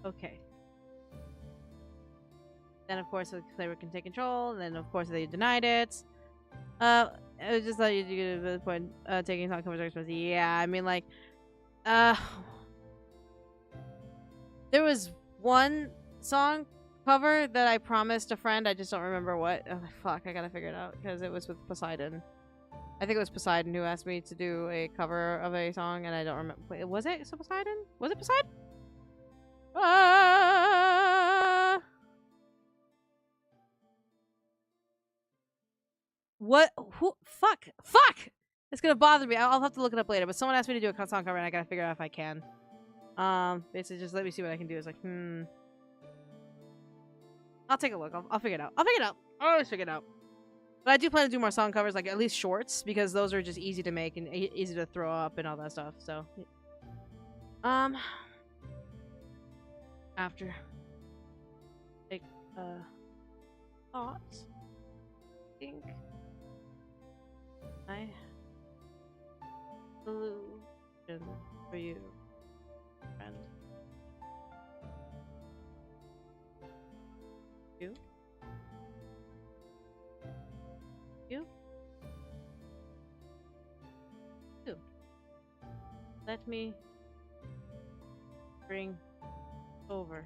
Okay. Then of course the player can take control, and then of course they denied it. I just thought you'd get to the point taking song covers are expensive. Yeah, I mean like there was one song cover that I promised a friend. I just don't remember what. Oh, fuck, I gotta figure it out because it was with Poseidon. I think it was Poseidon who asked me to do a cover of a song, and I don't remember. Wait, was it Poseidon? Was it Poseidon? What? Who? Fuck! Fuck! It's gonna bother me. I'll have to look it up later. But someone asked me to do a song cover, and I gotta figure out if I can. Basically, just let me see what I can do. It's like, I'll take a look. I'll figure it out. I'll always figure it out. But I do plan to do more song covers, like at least shorts, because those are just easy to make and easy to throw up and all that stuff. So, after take thought, I think I solution for you, friend. You? Let me bring over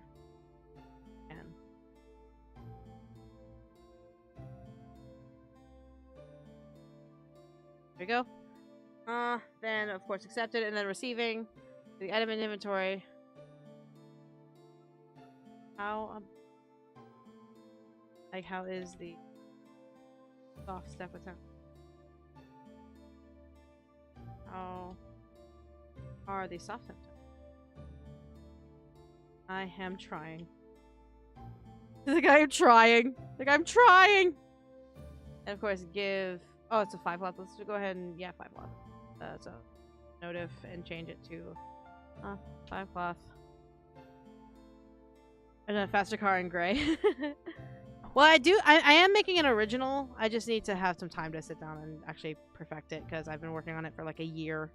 and there we go. Then of course accepted, and then receiving the item in inventory. How how is the soft step attempt? How are the soft steps? I am trying. Like I'm trying. And of course give. Oh, it's a 5 cloth. Let's go ahead and 5 cloth. So notif and change it to 5 cloth. And a faster car in gray. Well, I am making an original. I just need to have some time to sit down and actually perfect it, because I've been working on it for like a year.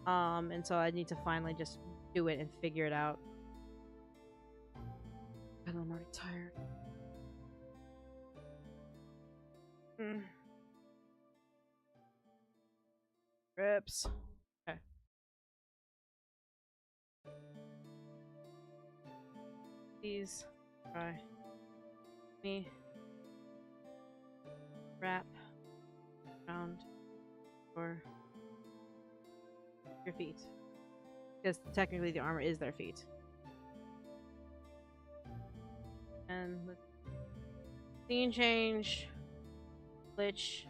And so I need to finally just do it and figure it out. God, I'm already tired. Rips. Okay. Please try me wrap around your feet. Because technically the armor is their feet. And scene change. Lich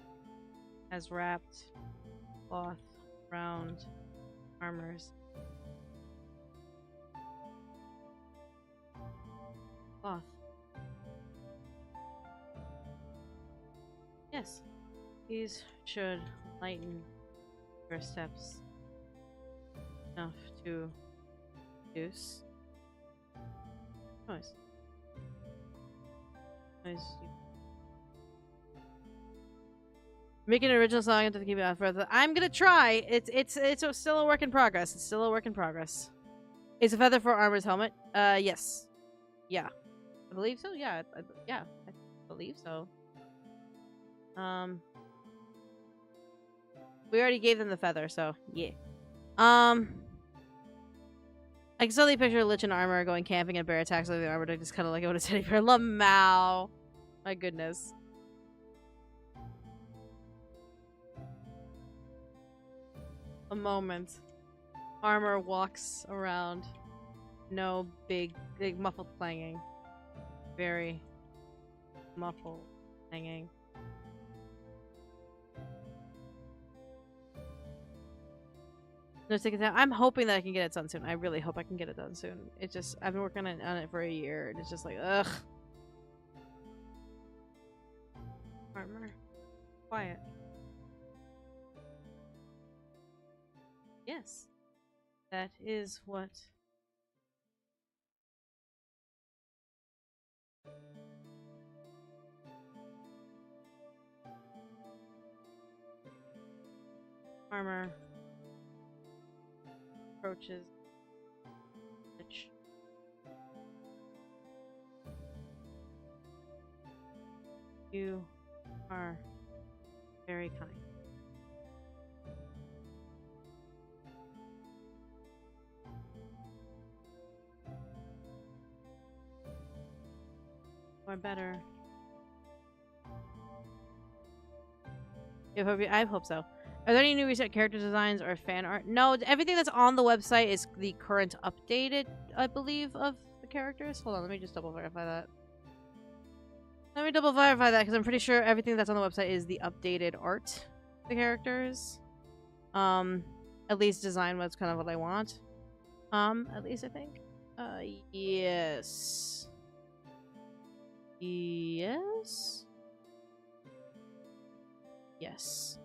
has wrapped cloth around armors. Cloth. Yes. These should lighten your steps enough to reduce noise. Making an original song into the keep it off. I'm gonna try. It's still a work in progress. It's still a work in progress. Is a feather for armor's helmet? Yes. Yeah. I believe so. Yeah. Yeah. I believe so. We already gave them the feather, so yeah. I can suddenly picture Lich in armor going camping and bear attacks with the armor to just kind of like it with a teddy bear. Lamau. My goodness. A moment. Armor walks around. No big muffled clanging. Very muffled clanging. No, it's taking time. I'm hoping that I can get it done soon. I really hope I can get it done soon. It's just I've been working on it for a year, and it's just like ugh. Armor, quiet. Yes, that is what. Armor approaches. Which you are very kind. Or better. I hope so. Are there any new recent character designs or fan art? No, everything that's on the website is the current updated, I believe, of the characters. Hold on, let me just double verify that. Let me double verify that because I'm pretty sure everything that's on the website is the updated art of the characters. At least design was kind of what I want. At least I think. Yes. Yes. Yes.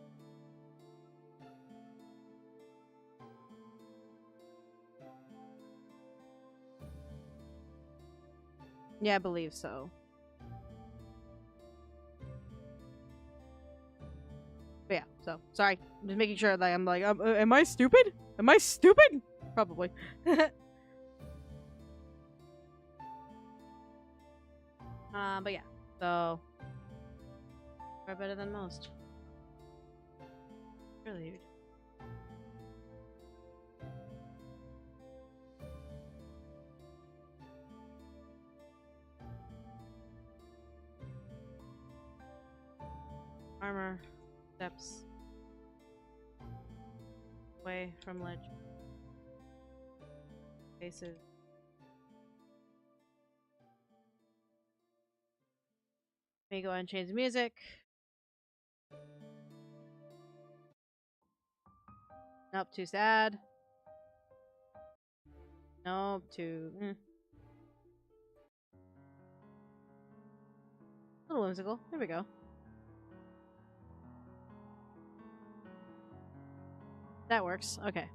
Yeah, I believe so. But yeah, so sorry. I'm just making sure that I'm like, am I stupid? Am I stupid? Probably. But yeah, so we're better than most. Really huge. Armor steps away from ledge. Faces. Let me go ahead and change the music. Nope, too sad. Nope, too. A little whimsical. There we go. That works. Okay.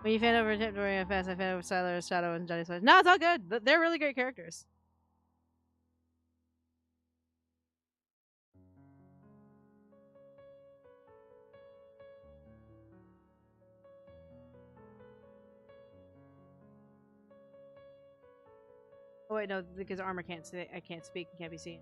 When you fan over Tip during a fast, I fan over Siler, Shadow, and Johnny Swift. No, it's all good. They're really great characters. Oh wait, no, because armor can't say I can't speak and can't be seen.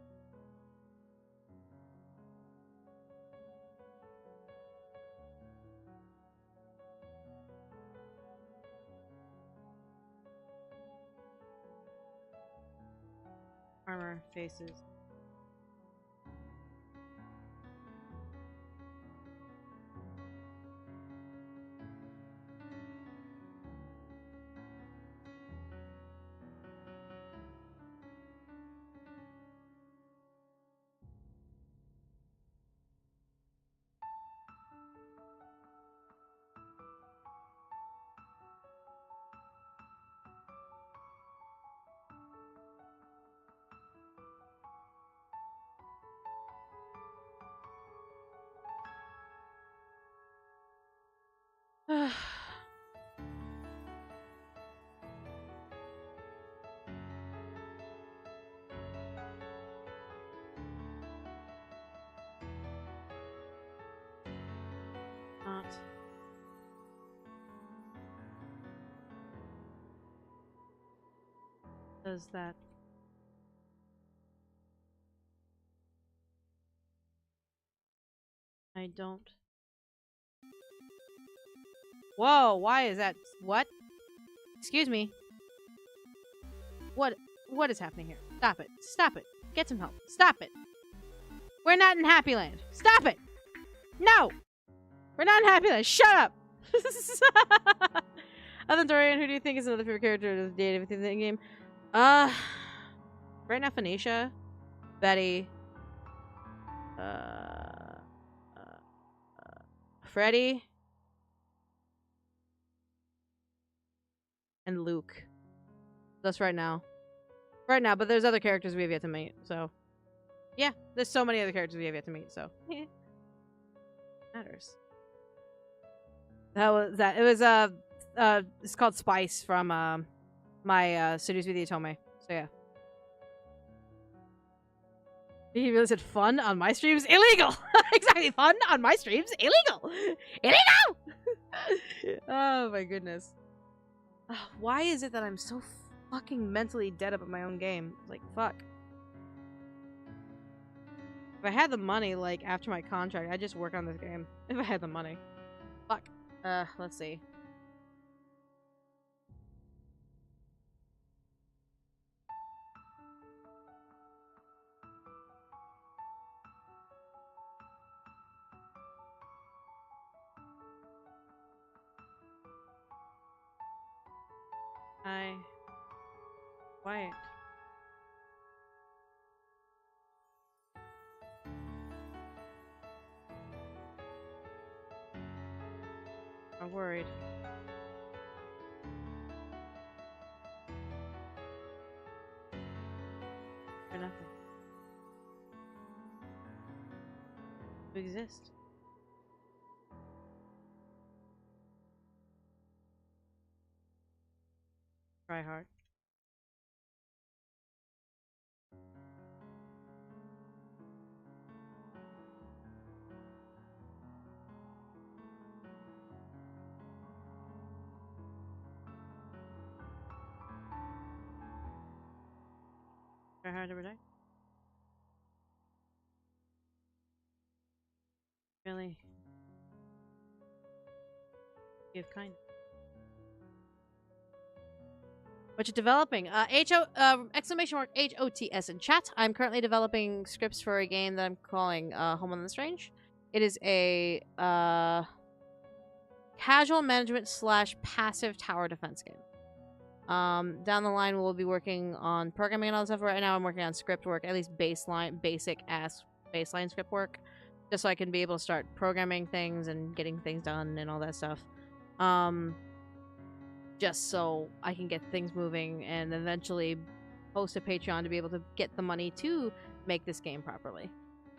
Armor faces. Not. Does that? I don't. Whoa, why is that? What? Excuse me. What is happening here? Stop it. Stop it. Get some help. Stop it. We're not in Happy Land. Stop it. No. We're not in Happy Land. Shut up. Other than Dorian, who do you think is another favorite character of the date within the game? Right now, Phoenicia, Betty, Freddy, and Luke. That's right now. Right now, but there's other characters we have yet to meet, so. Yeah, there's so many other characters we have yet to meet, so. Matters. That was that. It was, it's called Spice from, my, Seduce Video Tome. So, yeah. He really said fun on my streams? Illegal! Exactly, fun on my streams? Illegal! Illegal! Oh my goodness. Why is it that I'm so fucking mentally dead about my own game? Like, fuck. If I had the money, like, after my contract, I'd just work on this game. If I had the money. Fuck. Let's see. Quiet. I'm worried. For nothing. To exist. Try hard. Try hard every day. Really. Give kindness. What you're developing? Exclamation mark HOTS in chat. I'm currently developing scripts for a game that I'm calling Home on the Strange. It is a casual management / passive tower defense game. Down the line we'll be working on programming and all that stuff. Right now I'm working on script work, at least basic ass baseline script work, just so I can be able to start programming things and getting things done and all that stuff. Just so I can get things moving and eventually post a Patreon to be able to get the money to make this game properly.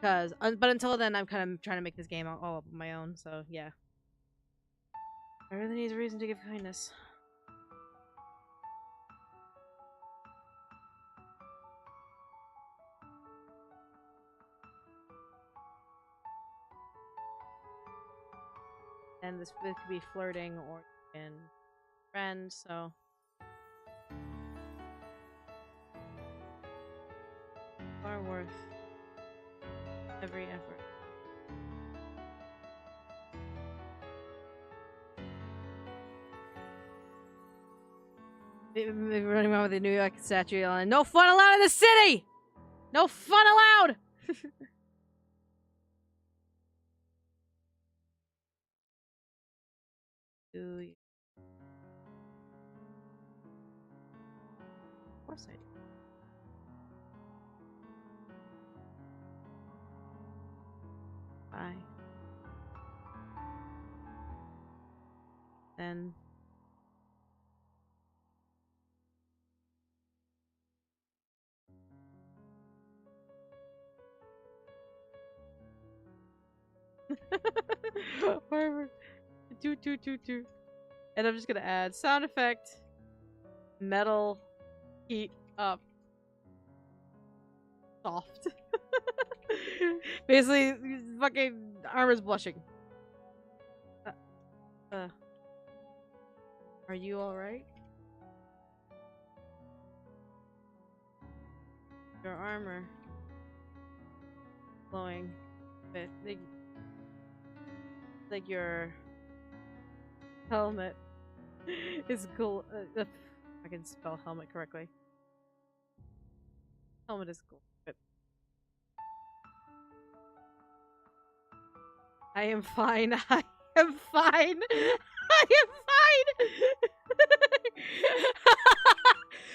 But until then, I'm kind of trying to make this game all up on my own, so yeah. I really need a reason to give kindness. And this could be flirting or in friend, so worth every effort. Maybe running around with the New York statue on. No fun allowed in the city! No fun allowed! Do you? Of course I do. Bye. Then. Whatever. Do. And I'm just gonna add sound effect. Metal. Heat up. Soft. Basically, fucking armor's blushing. Are you alright? Your armor. Glowing. But like your helmet is cool. If I can spell helmet correctly. Helmet is cool. But I am fine. I am fine. I am fine.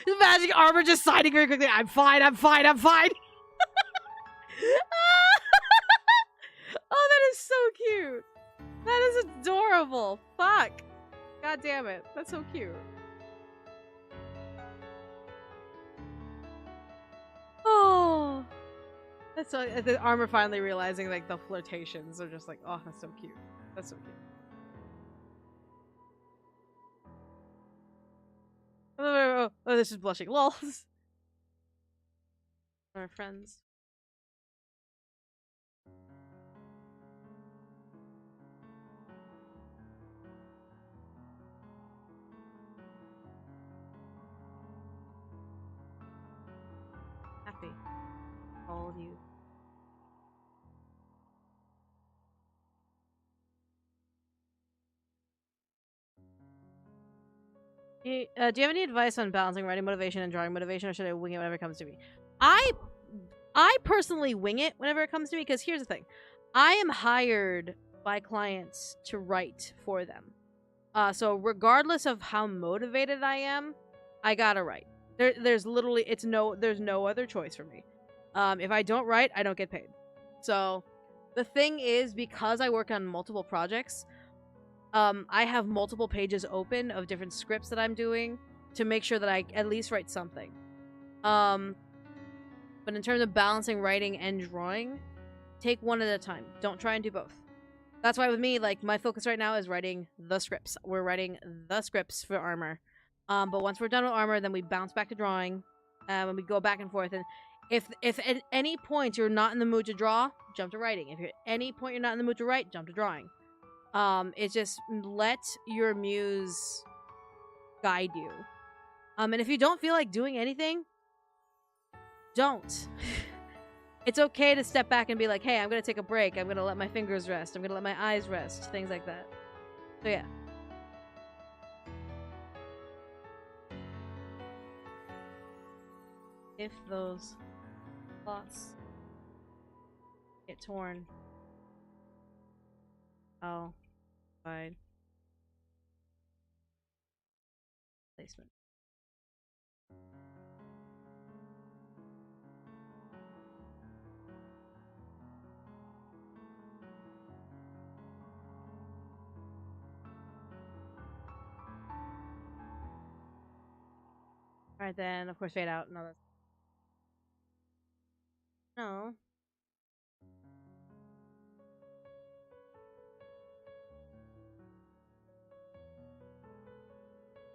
Imagine armor just signing very quickly. I'm fine. I'm fine. I'm fine. Oh, that is so cute. That is adorable. Fuck. God damn it. That's so cute. Oh. That's so, the armor finally realizing like the flirtations are just like, oh, that's so cute. That's so cute. Oh, this is blushing. Lol. Our friends. Happy. All you. Do you have any advice on balancing writing motivation and drawing motivation, or should I wing it whenever it comes to me? I personally wing it whenever it comes to me, because here's the thing. I am hired by clients to write for them. So regardless of how motivated I am, I gotta write. There's literally there's no other choice for me. If I don't write, I don't get paid. So the thing is, because I work on multiple projects, I have multiple pages open of different scripts that I'm doing to make sure that I at least write something. But in terms of balancing writing and drawing, take one at a time. Don't try and do both. That's why with me, like, my focus right now is writing the scripts. We're writing the scripts for armor. But once we're done with armor, then we bounce back to drawing. And we go back and forth. And if at any point you're not in the mood to draw, jump to writing. If at any point you're not in the mood to write, jump to drawing. It's just let your muse guide you. And if you don't feel like doing anything, don't. It's okay to step back and be like, hey, I'm gonna take a break. I'm gonna let my fingers rest. I'm gonna let my eyes rest. Things like that. So yeah. If those thoughts get torn, I'll provide placement. Alright then, of course, fade out. No, that's... No.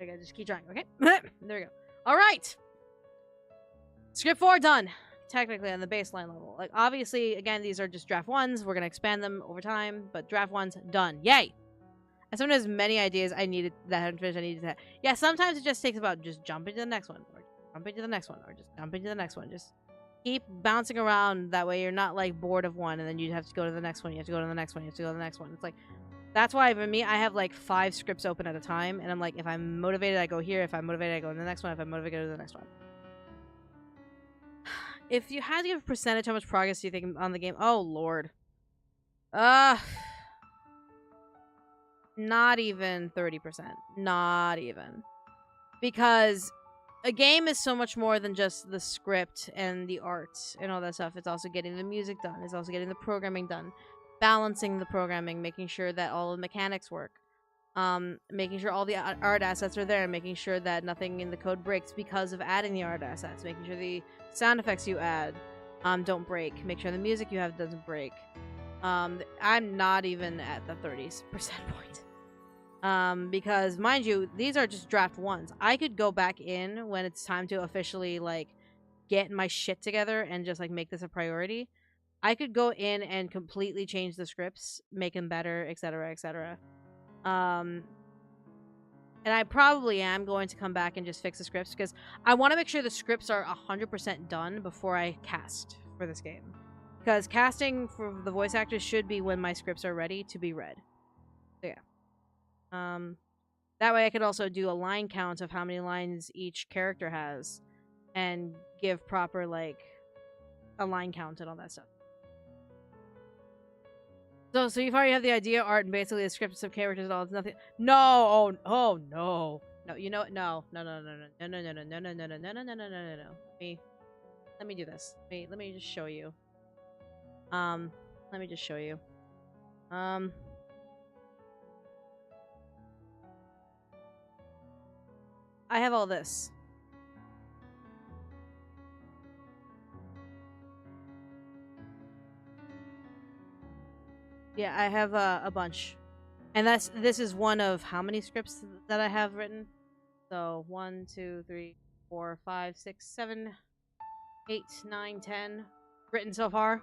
Okay, just keep trying, okay? There we go. Alright! Script 4 done. Technically on the baseline level. Like, obviously, again, these are just draft 1s. We're gonna expand them over time, but draft 1's done. Yay! I sometimes many ideas I needed that hadn't finished. I needed that. Yeah, sometimes it just takes about just jumping to the next one, or jumping to the next one, or just jumping to the next one. Just keep bouncing around. That way you're not like bored of one and then you have to go to the next one. You have to go to the next one. You have to go to the next one. It's like, that's why for me, I have like 5 scripts open at a time. And I'm like, if I'm motivated, I go here. If I'm motivated, I go to the next one. If I'm motivated, I go to the next one. If you had to give a percentage, how much progress do you think on the game? Oh, Lord. Not even 30%. Not even. Because a game is so much more than just the script and the art and all that stuff. It's also getting the music done. It's also getting the programming done. Balancing the programming, making sure that all the mechanics work. Making sure all the art assets are there, making sure that nothing in the code breaks because of adding the art assets, making sure the sound effects you add don't break, make sure the music you have doesn't break. I'm not even at the 30% point. Because, mind you, these are just draft ones. I could go back in when it's time to officially, like, get my shit together and just, like, make this a priority. I could go in and completely change the scripts, make them better, etc., etc. And I probably am going to come back and just fix the scripts because I want to make sure the scripts are 100% done before I cast for this game. Because casting for the voice actors should be when my scripts are ready to be read. So yeah. That way I could also do a line count of how many lines each character has and give proper, like, a line count and all that stuff. So you already have the idea, art, and basically the scripts of characters and all. It's nothing. No. Oh no. No. You know what? No. No. No. No. No. No. No. No. No. No. No. No. No. No. No. No. No. No. Let me do this. Let me just show you. Let me just show you. I have all this. Yeah, I have a bunch. And this is one of how many scripts that I have written? So 1, 2, 3, 4, 5, 6, 7, 8, 9, 10 written so far.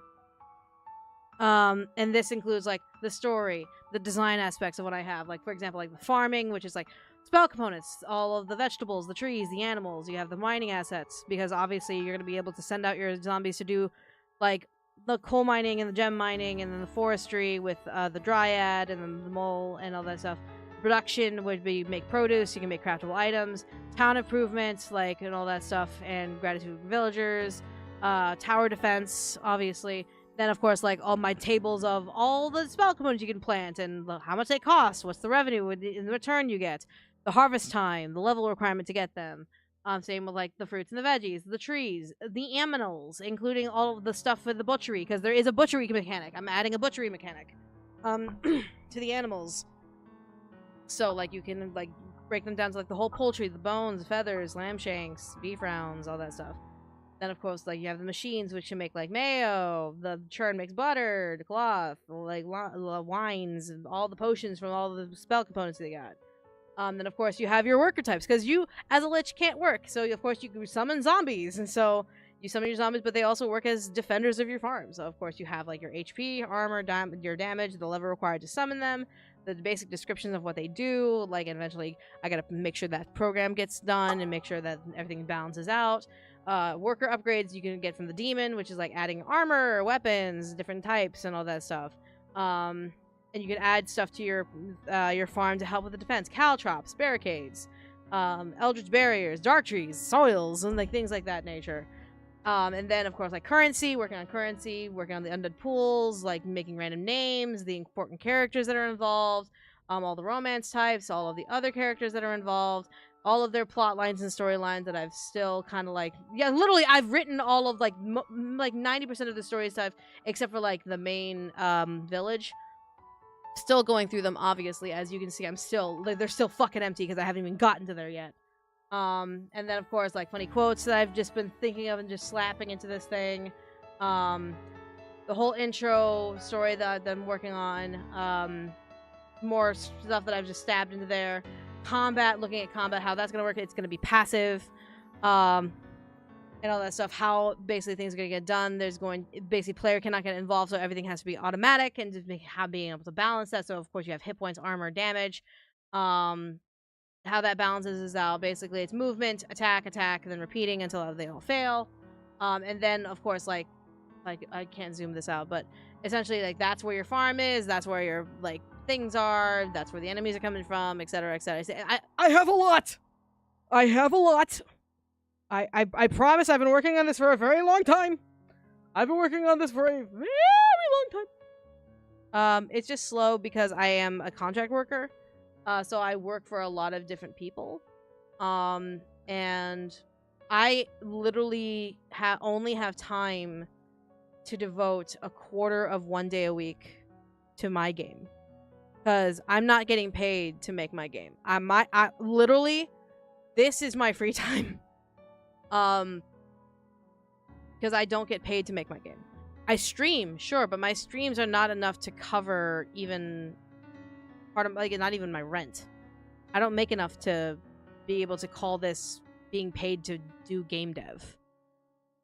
And this includes like the story, the design aspects of what I have. Like, for example, like the farming, which is like spell components, all of the vegetables, the trees, the animals. You have the mining assets, because obviously you're going to be able to send out your zombies to do like the coal mining and the gem mining, and then the forestry with the dryad and then the mole and all that stuff. Production would be make produce, you can make craftable items, town improvements, like, and all that stuff, and gratitude for villagers, tower defense, obviously. Then, of course, like, all my tables of all the spell components you can plant and how much they cost, what's the revenue in return you get, the harvest time, the level requirement to get them. Same with, like, the fruits and the veggies, the trees, the aminals, including all of the stuff for the butchery, because there is a butchery mechanic. I'm adding a butchery mechanic to the animals. So, like, you can, like, break them down to, like, the whole poultry, the bones, feathers, lamb shanks, beef rounds, all that stuff. Then, of course, like, you have the machines, which can make, like, mayo. The churn makes butter, the cloth, like, wines, and all the potions from all the spell components they got. Then, of course, you have your worker types, because you, as a lich, can't work. So, of course, you can summon zombies. And so, you summon your zombies, but they also work as defenders of your farm. So, of course, you have, like, your HP, armor, your damage, the level required to summon them, the basic descriptions of what they do. Like, and eventually, I gotta make sure that program gets done and make sure that everything balances out. Worker upgrades you can get from the demon, which is like adding armor, weapons, different types, and all that stuff. And you can add stuff to your farm to help with the defense: caltrops, barricades, eldritch barriers, dark trees, soils, and like things like that nature. And then, of course, like currency, working on the undead pools, like making random names, the important characters that are involved, all the romance types, all of the other characters that are involved, all of their plot lines and storylines that I've still kind of like, yeah, literally, I've written all of like 90% of the story stuff, except for like the main village. Still going through them, obviously, as you can see. I'm still, they're still fucking empty because I haven't even gotten to there yet. And then, of course, like funny quotes that I've just been thinking of and just slapping into this thing. The whole intro story that I'm working on. More stuff that I've just stabbed into there. Combat, looking at combat, how that's going to work. It's going to be passive. And all that stuff. How basically things are going to get done. Basically player cannot get involved, so everything has to be automatic, and just being able to balance that. So, of course, you have hit points, armor, damage. How that balances is out. Basically, it's movement, attack, and then repeating until they all fail. And then of course like I can't zoom this out, but essentially like that's where your farm is, that's where your like things are, that's where the enemies are coming from, etc., etc. I have a lot. I have a lot. I promise I've been working on this for a very long time. I've been working on this for a very long time. It's just slow because I am a contract worker. So I work for a lot of different people. And I literally only have time to devote a quarter of one day a week to my game. Because I'm not getting paid to make my game. I literally, this is my free time. Because I don't get paid to make my game. I stream, sure, but my streams are not enough to cover even part of, like, not even my rent. I don't make enough to be able to call this being paid to do game dev.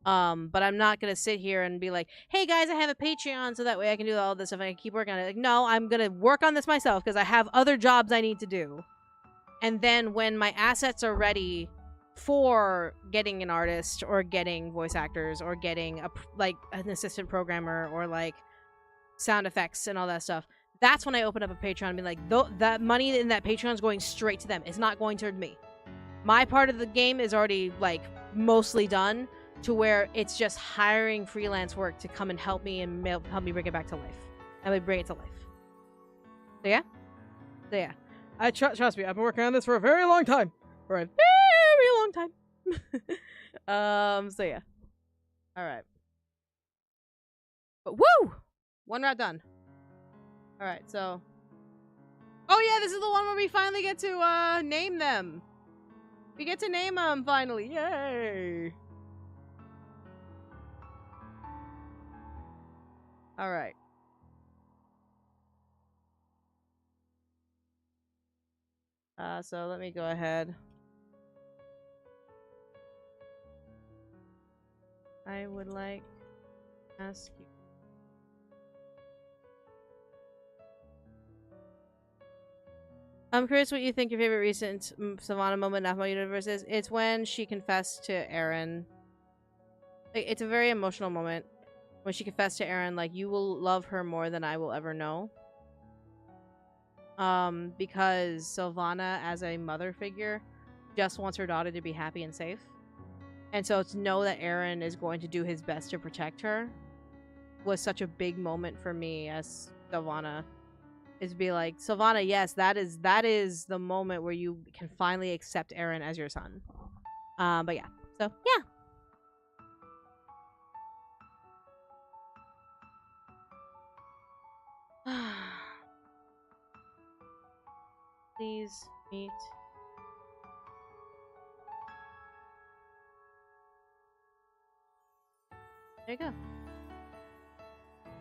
But I'm not gonna sit here and be like, hey guys, I have a Patreon so that way I can do all this stuff and I can keep working on it. Like, no, I'm gonna work on this myself because I have other jobs I need to do. And then when my assets are ready for getting an artist or getting voice actors or getting an assistant programmer or like sound effects and all that stuff, that's when I open up a Patreon and be like, that money in that Patreon is going straight to them. It's not going toward me. My part of the game is already like mostly done to where it's just hiring freelance work to come and help me and help me bring it back to life. And we bring it to life. So yeah. I trust me, I've been working on this for a very long time. For a very long time. So yeah. Alright. But woo! One round done. Alright, so. Oh yeah, this is the one where we finally get to name them. We get to name them finally. Yay! Alright. So let me go ahead. I would like to ask you. I'm curious what you think your favorite recent Savannah moment in Nathma Universe is. It's when she confessed to Aaron. It's a very emotional moment. When she confessed to Aaron, like, you will love her more than I will ever know. Because Sylvana, as a mother figure, just wants her daughter to be happy and safe. And so to know that Aaron is going to do his best to protect her was such a big moment for me as Sylvana. Is be like, Sylvana, yes, that is the moment where you can finally accept Aaron as your son. But yeah. So, yeah. Please meet. There you go.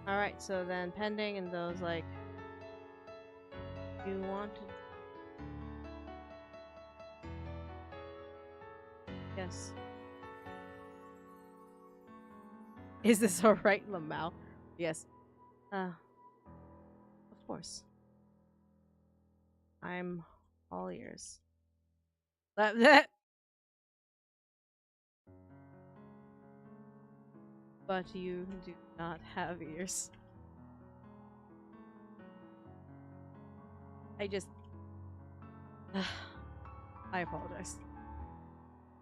Alright, so then pending and those like you want to. Yes. Is this alright, Lamau? Yes. Of course. I'm all ears. That. But you do not have ears. I apologize.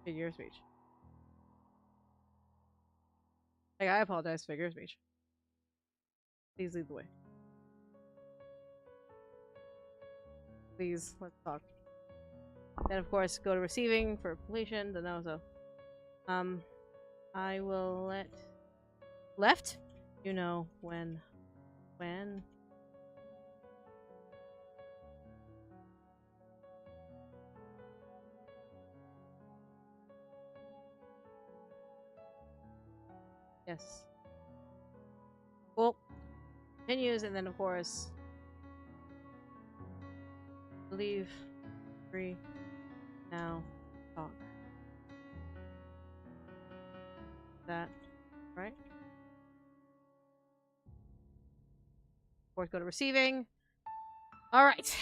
Figure of speech. Like, I apologize, figure of speech. Please lead the way. Please, let's talk. Then, of course, go to receiving for completion. The no, so. I will let. Left? You know, when. Yes. Cool. Continues, and then, of course. Leave. Free. Now. Talk. That. Right? Of course, go to receiving. Alright.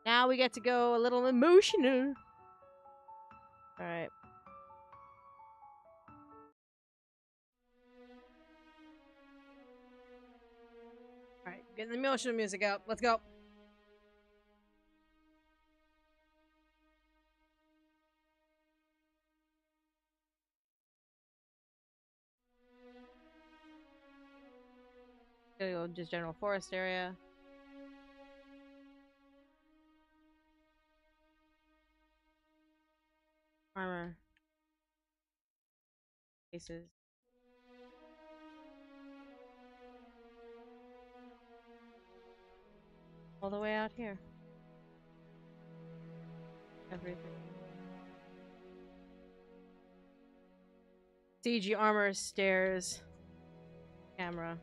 Now we get to go a little emotional. Alright. Getting the emotional music out. Let's go. Gonna go just general forest area. Armor. Cases. All the way out here. Everything. CG armor, stairs, camera.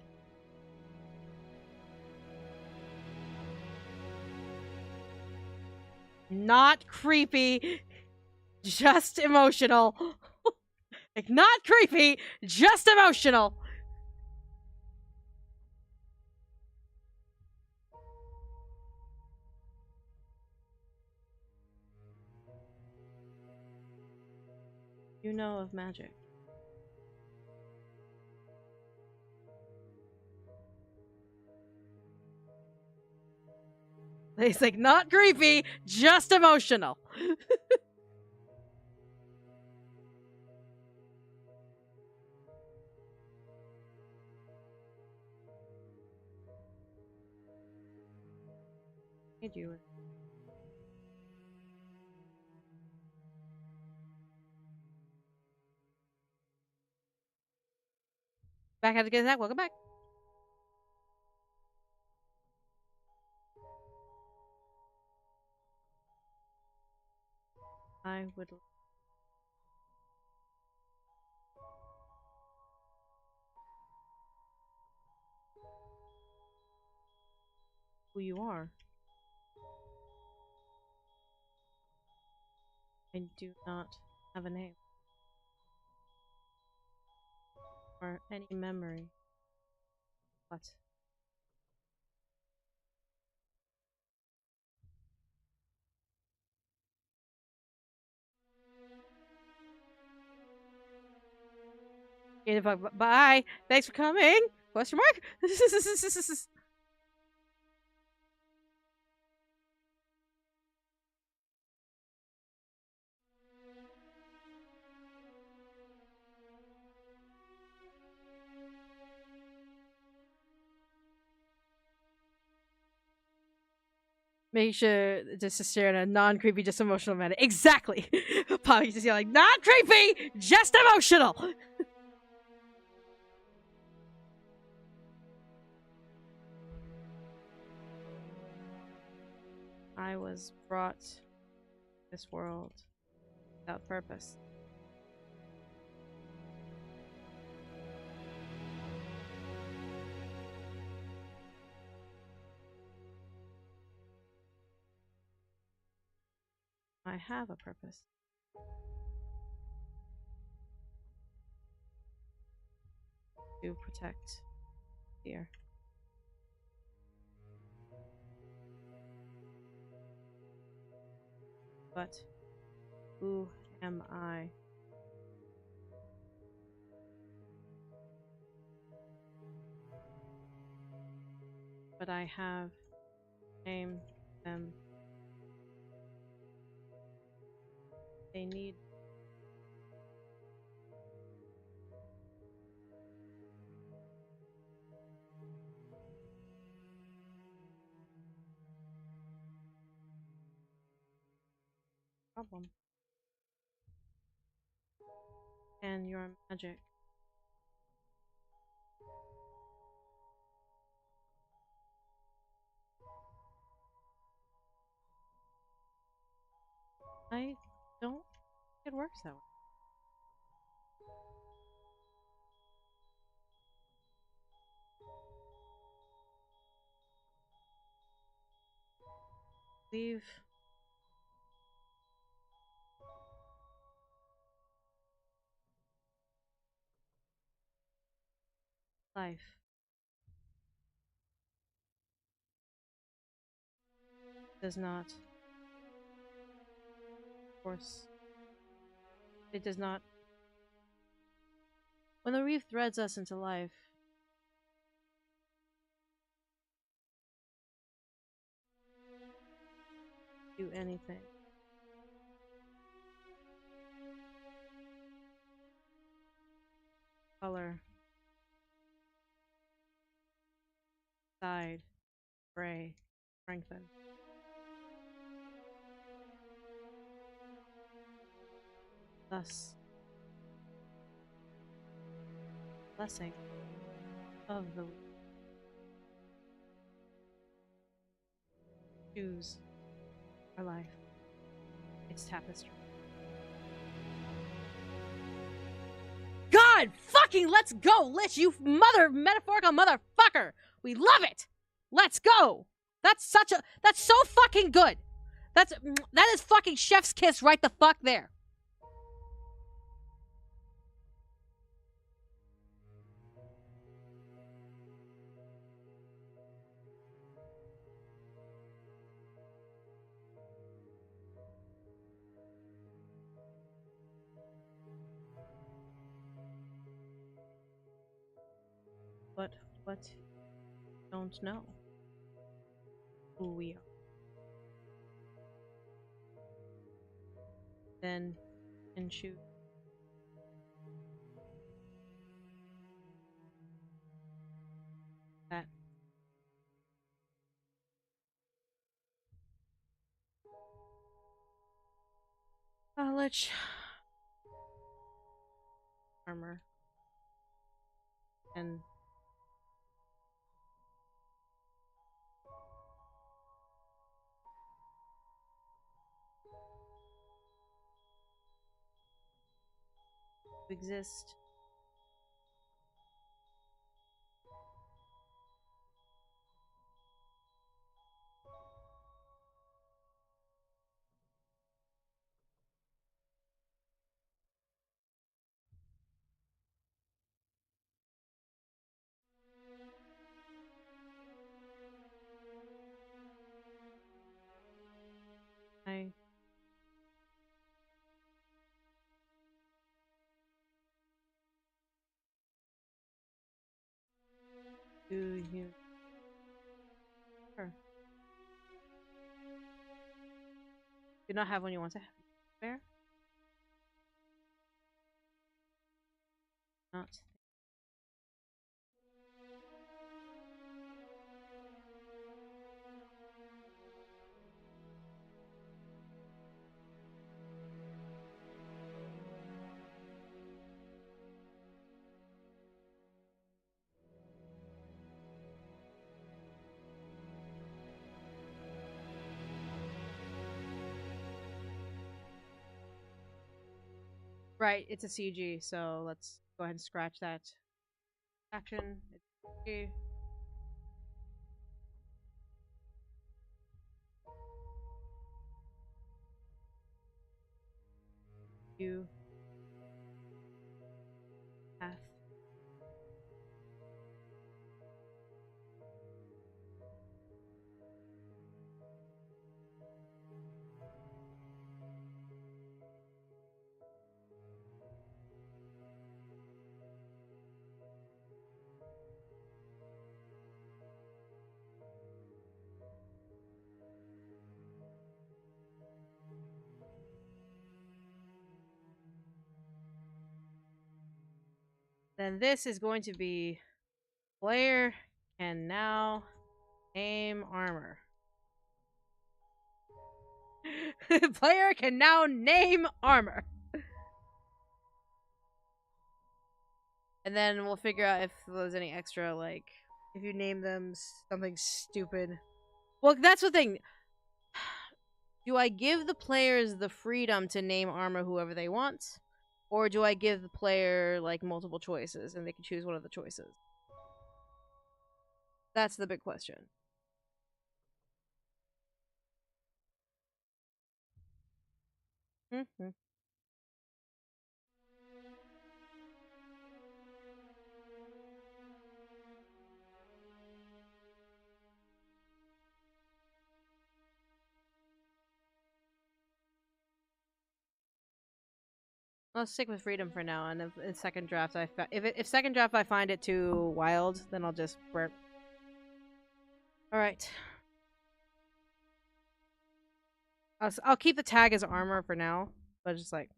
Not creepy, just emotional. Like, not creepy, just emotional. You know of magic. It's like, not creepy, just emotional. Hey, do back at the get that. Welcome back. I would. Who you are. I do not have a name. Or any memory. What? Bye. Thanks for coming. Question mark? Make sure just to stare at a non-creepy, just emotional manner. Exactly. Poppy just yelling, not creepy, just emotional. I was brought to this world without purpose. I have a purpose. To protect here. But who am I? But I have named them. They need problem. And your magic. I don't think it works that way. Leave life does not force. It does not. When the reef threads us into life, do anything. Color. Side. Gray. Strengthen. Thus. Blessing of the choose our life. It's tapestry. God fucking let's go, Lich, you metaphorical motherfucker! We love it! Let's go! That's so fucking good! That is fucking chef's kiss right the fuck there. But what don't know who we are. Then and choose. That knowledge armor and exist. I do you sure. Do not have when you want to have. Fair? Not. Right, it's a CG, so let's go ahead and scratch that action. It's CG. You path. Then this is going to be player can now name armor. Player can now name armor. And then we'll figure out if there's any extra, like, if you name them something stupid. Well, that's the thing. Do I give the players the freedom to name armor whoever they want? Or do I give the player, like, multiple choices and they can choose one of the choices? That's the big question. Mm-hmm. I'll stick with freedom for now, and if second draft if second draft I find it too wild, then I'll just burp. All right. I'll keep the tag as armor for now, but just like.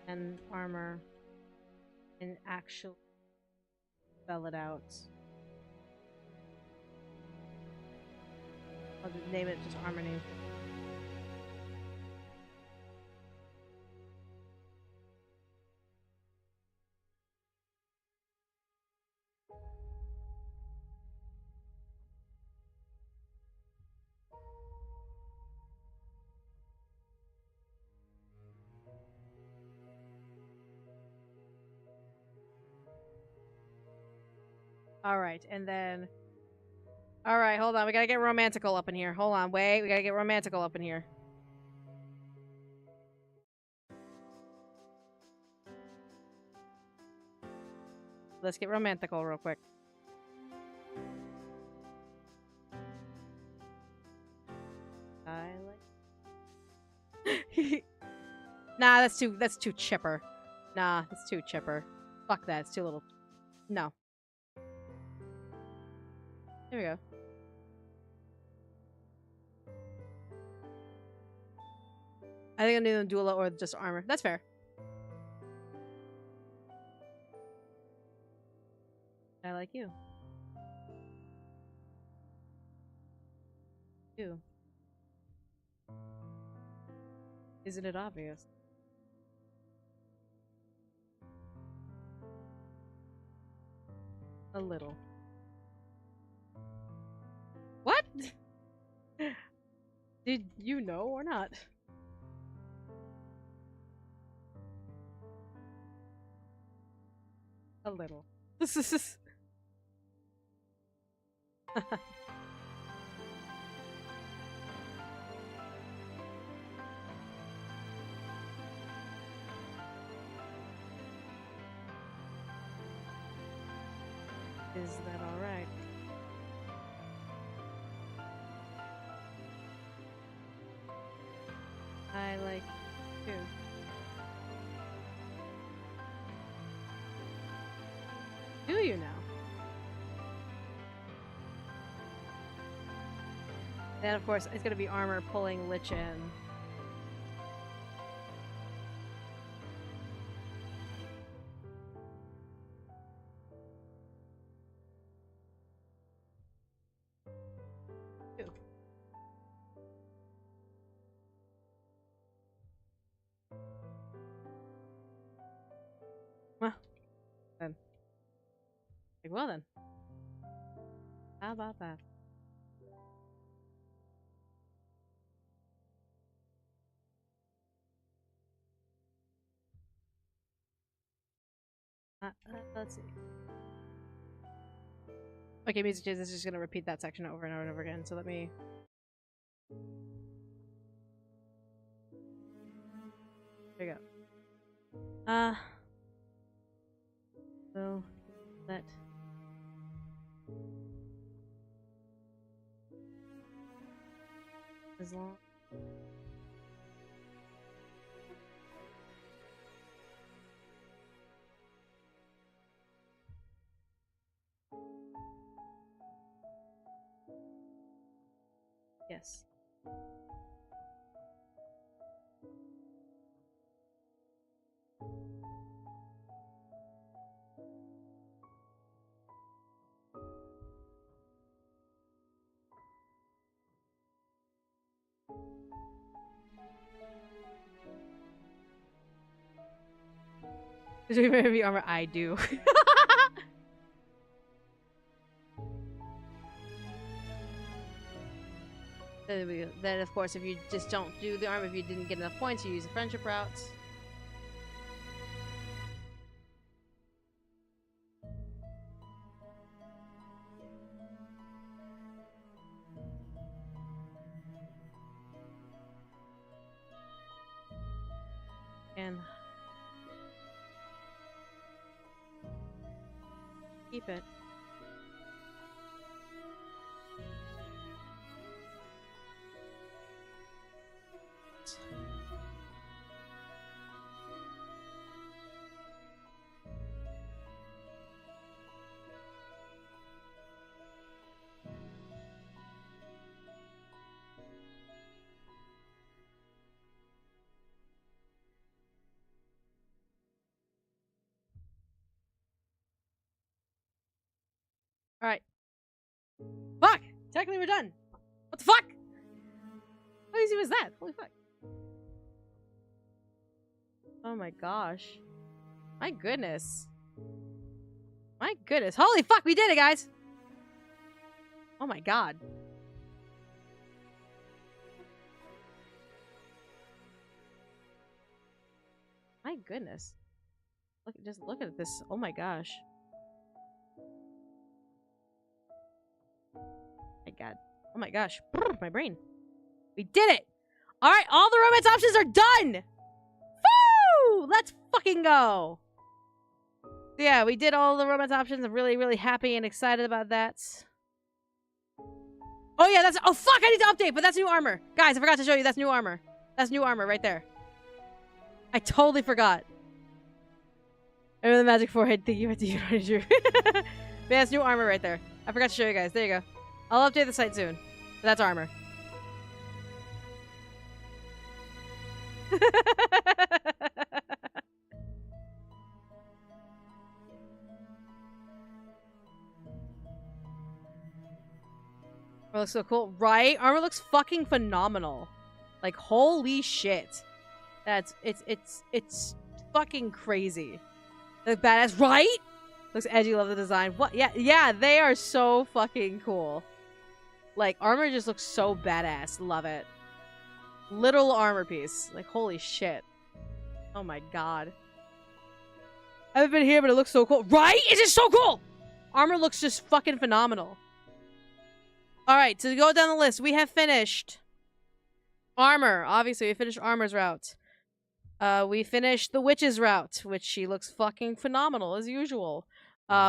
And armor and actually spell it out. I'll just name it just armor name. All right, and then. All right, hold on. We gotta get romantical up in here. Hold on, wait. We gotta get romantical up in here. Let's get romantical real quick. I like. Nah, that's too chipper. Nah, that's too chipper. Fuck that. It's too little. No. There we go. I think I need them dual or just armor. That's fair. I like you. You. Isn't it obvious? A little. What? Did you know or not? A little. This is. Is that alright? I like you. Do you now? And of course, it's gonna be armor pulling Lich in. Well, then. Well then. How about that? Let's see. Okay, music is just gonna repeat that section over and over and over again, so let me... There you go. So, let... As long... Yes. Does we maybe armor? I do. Then, of course, if you just don't do the armor, if you didn't get enough points, you use the friendship routes. And keep it. Alright. Fuck! Technically we're done. What the fuck? How easy was that? Holy fuck. Oh my gosh. My goodness. My goodness. Holy fuck, we did it, guys! Oh my god. My goodness. Just look at this. Oh my gosh. My god. Oh my gosh. My brain. We did it! Alright, all the romance options are done! Woo! Let's fucking go! Yeah, we did all the romance options. I'm really, really happy and excited about that. Oh yeah, that's- oh fuck, I need to update, but that's new armor. Guys, I forgot to show you, that's new armor. That's new armor right there. I totally forgot. I remember the magic forehead. Thank you, Drew. Yeah, it's new armor right there. I forgot to show you guys. There you go. I'll update the site soon. But that's armor. Armor looks so cool, right? Armor looks fucking phenomenal. Like, holy shit. It's fucking crazy. Look badass, right? Looks edgy, love the design. What? Yeah, they are so fucking cool. Like, armor just looks so badass. Love it. Literal armor piece. Like, holy shit. Oh my god. I haven't been here, but it looks so cool. Right? It's just so cool! Armor looks just fucking phenomenal. Alright, to go down the list, we have finished armor. Obviously, we finished armor's route. We finished the witch's route, which she looks fucking phenomenal, as usual.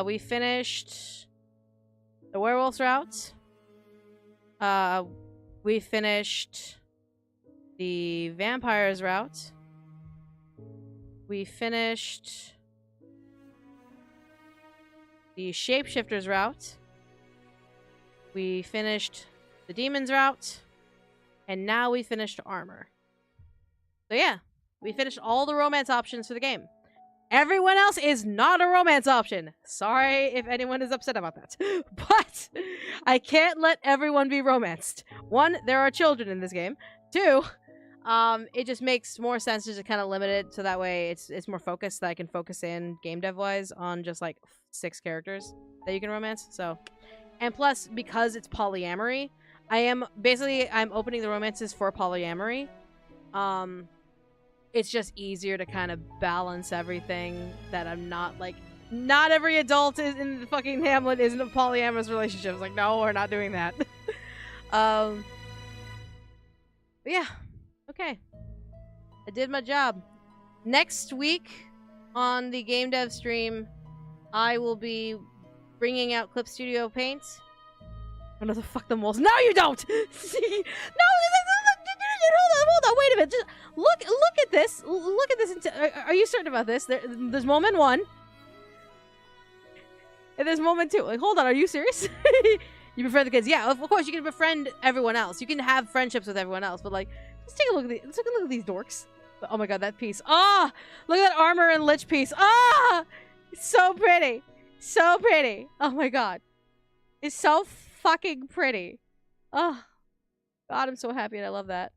We finished the werewolf's route. We finished the vampire's route. We finished the shapeshifter's route. We finished the demon's route. And now we finished armor. So yeah, we finished all the romance options for the game. Everyone else is not a romance option. Sorry if anyone is upset about that. But I can't let everyone be romanced. One, there are children in this game. Two, it just makes more sense to just kind of limit it so that way it's more focused, that I can focus in game dev wise on just like 6 characters that you can romance. So, and plus because it's polyamory, I'm opening the romances for polyamory. It's just easier to kind of balance everything, that I'm not like, not every adult is in the fucking Hamlet is in a polyamorous relationship. It's like, no, we're not doing that. But yeah, okay. I did my job. Next week on the game dev stream, I will be bringing out Clip Studio Paint. I don't know the fuck the moles. No, you don't! See? No! Hold on, wait a minute. Just look at this. Look at this. Are you certain about this? There's moment 1. And there's moment 2. Like, hold on, are you serious? You befriend the kids. Yeah, of course, you can befriend everyone else. You can have friendships with everyone else, but like, just take a look at these. Let's take a look at these dorks. Oh my god, that piece. Ah! Look at that armor and lich piece. Ah! It's so pretty. So pretty. Oh my god. It's so fucking pretty. Oh. God, I'm so happy and I love that.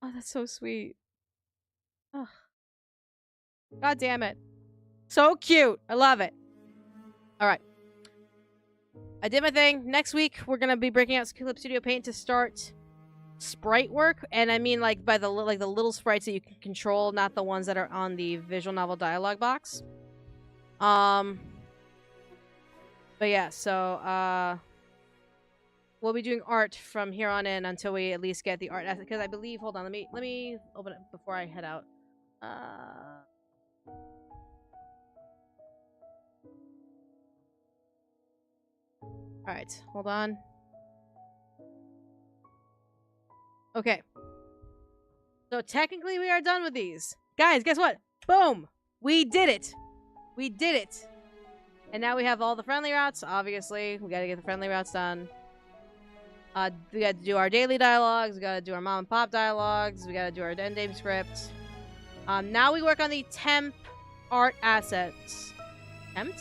Oh, that's so sweet. Oh. God damn it. So cute. I love it. Alright. I did my thing. Next week, we're gonna be breaking out Clip Studio Paint to start sprite work. And I mean, like, by the little sprites that you can control, not the ones that are on the visual novel dialogue box. But yeah, so, we'll be doing art from here on in until we at least get the art, because I believe, hold on, let me open it before I head out. Alright, hold on. Okay. So technically we are done with these. Guys, guess what? Boom! We did it! We did it! And now we have all the friendly routes, obviously. We gotta get the friendly routes done. We gotta do our daily dialogues, we gotta do our mom and pop dialogues, we gotta do our endgame script. Now we work on the temp art assets. Temp?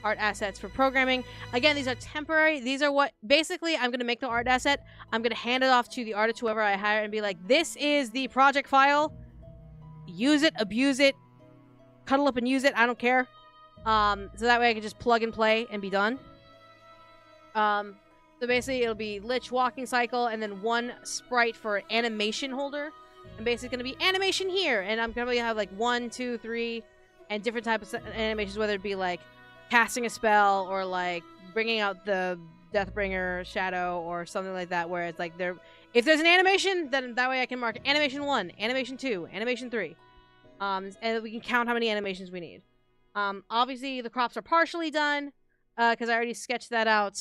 art assets for programming. Again, these are temporary. These are what, basically, I'm going to make the art asset. I'm going to hand it off to the artist, whoever I hire, and be like, this is the project file. Use it, abuse it, cuddle up and use it. I don't care. So that way I can just plug and play and be done. So basically, it'll be Lich walking cycle, and then one sprite for animation holder. And basically, going to be animation here, and I'm going to have like 1, 2, 3, and different types of animations, whether it be like casting a spell or like bringing out the Deathbringer shadow or something like that, where it's like if there's an animation, then that way I can mark animation 1, animation 2, animation 3, and we can count how many animations we need. Obviously, the crops are partially done because I already sketched that out.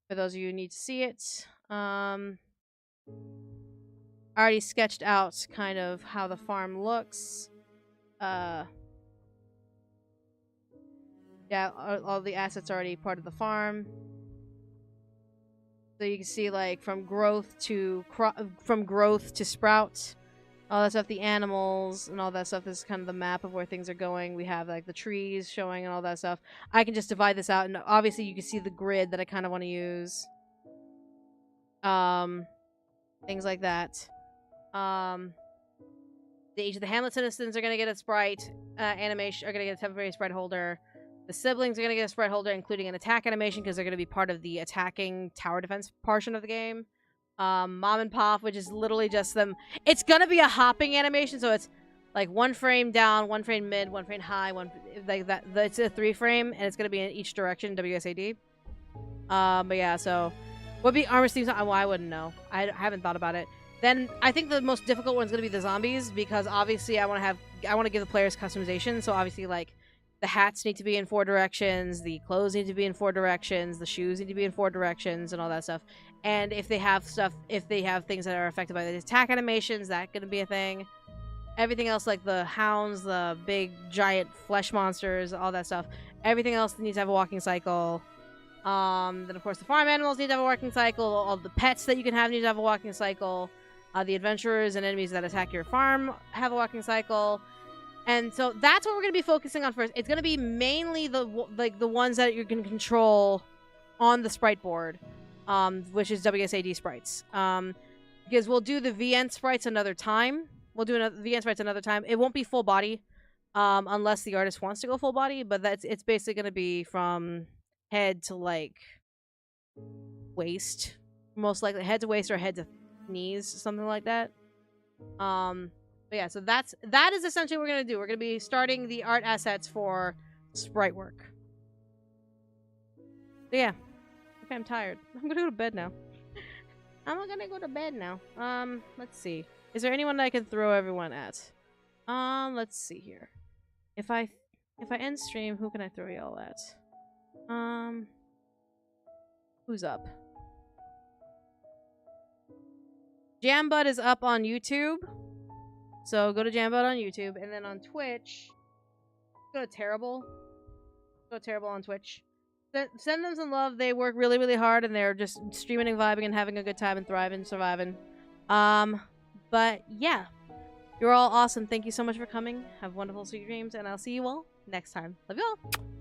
For those of you who need to see it, I already sketched out kind of how the farm looks. Yeah, all the assets are already part of the farm. So you can see like from growth to sprout, all that stuff, the animals and all that stuff. This is kind of the map of where things are going. We have like the trees showing and all that stuff. I can just divide this out, and obviously you can see the grid that I kind of want to use. Things like that. Each of the Hamlet citizens are going to get a sprite animation, are going to get a temporary sprite holder. The siblings are going to get a sprite holder, including an attack animation, because they're going to be part of the attacking tower defense portion of the game. Mom and Pop, which is literally just them. It's going to be a hopping animation, so it's like 1 frame down, 1 frame mid, 1 frame high, one like that. It's a 3 frame, and it's going to be in each direction, WSAD. But yeah, so what would be Armor Steve's? Well, I wouldn't know. I haven't thought about it. Then I think the most difficult one's going to be the zombies, because obviously I want to give the players customization. So obviously, like, the hats need to be in 4 directions, the clothes need to be in 4 directions, the shoes need to be in 4 directions, and all that stuff. And if they have things that are affected by the attack animations, that's going to be a thing. Everything else, like the hounds, the big giant flesh monsters, all that stuff, everything else needs to have a walking cycle. Then of course the farm animals need to have a walking cycle. All the pets that you can have need to have a walking cycle. The adventurers and enemies that attack your farm have a walking cycle. And so that's what we're going to be focusing on first. It's going to be mainly the ones that you can control on the sprite board, which is WSAD sprites. Because we'll do the VN sprites another time. We'll do VN sprites another time. It won't be full body, unless the artist wants to go full body. But it's basically going to be from head to like waist, most likely head to waist or head to knees, something like that. But yeah, so that is essentially what we're gonna do. We're gonna be starting the art assets for sprite work. So yeah, okay, I'm tired. I'm gonna go to bed now. Let's see. Is there anyone that I can throw everyone at? Let's see here. If I end stream, who can I throw y'all at? Who's up? Jambud is up on YouTube. So go to Jambud on YouTube, and then on Twitch, go to Terrible. Go Terrible on Twitch. Send them some love. They work really, really hard, and they're just streaming and vibing and having a good time and thriving, surviving. But yeah, you're all awesome. Thank you so much for coming. Have wonderful, sweet dreams, and I'll see you all next time. Love you all.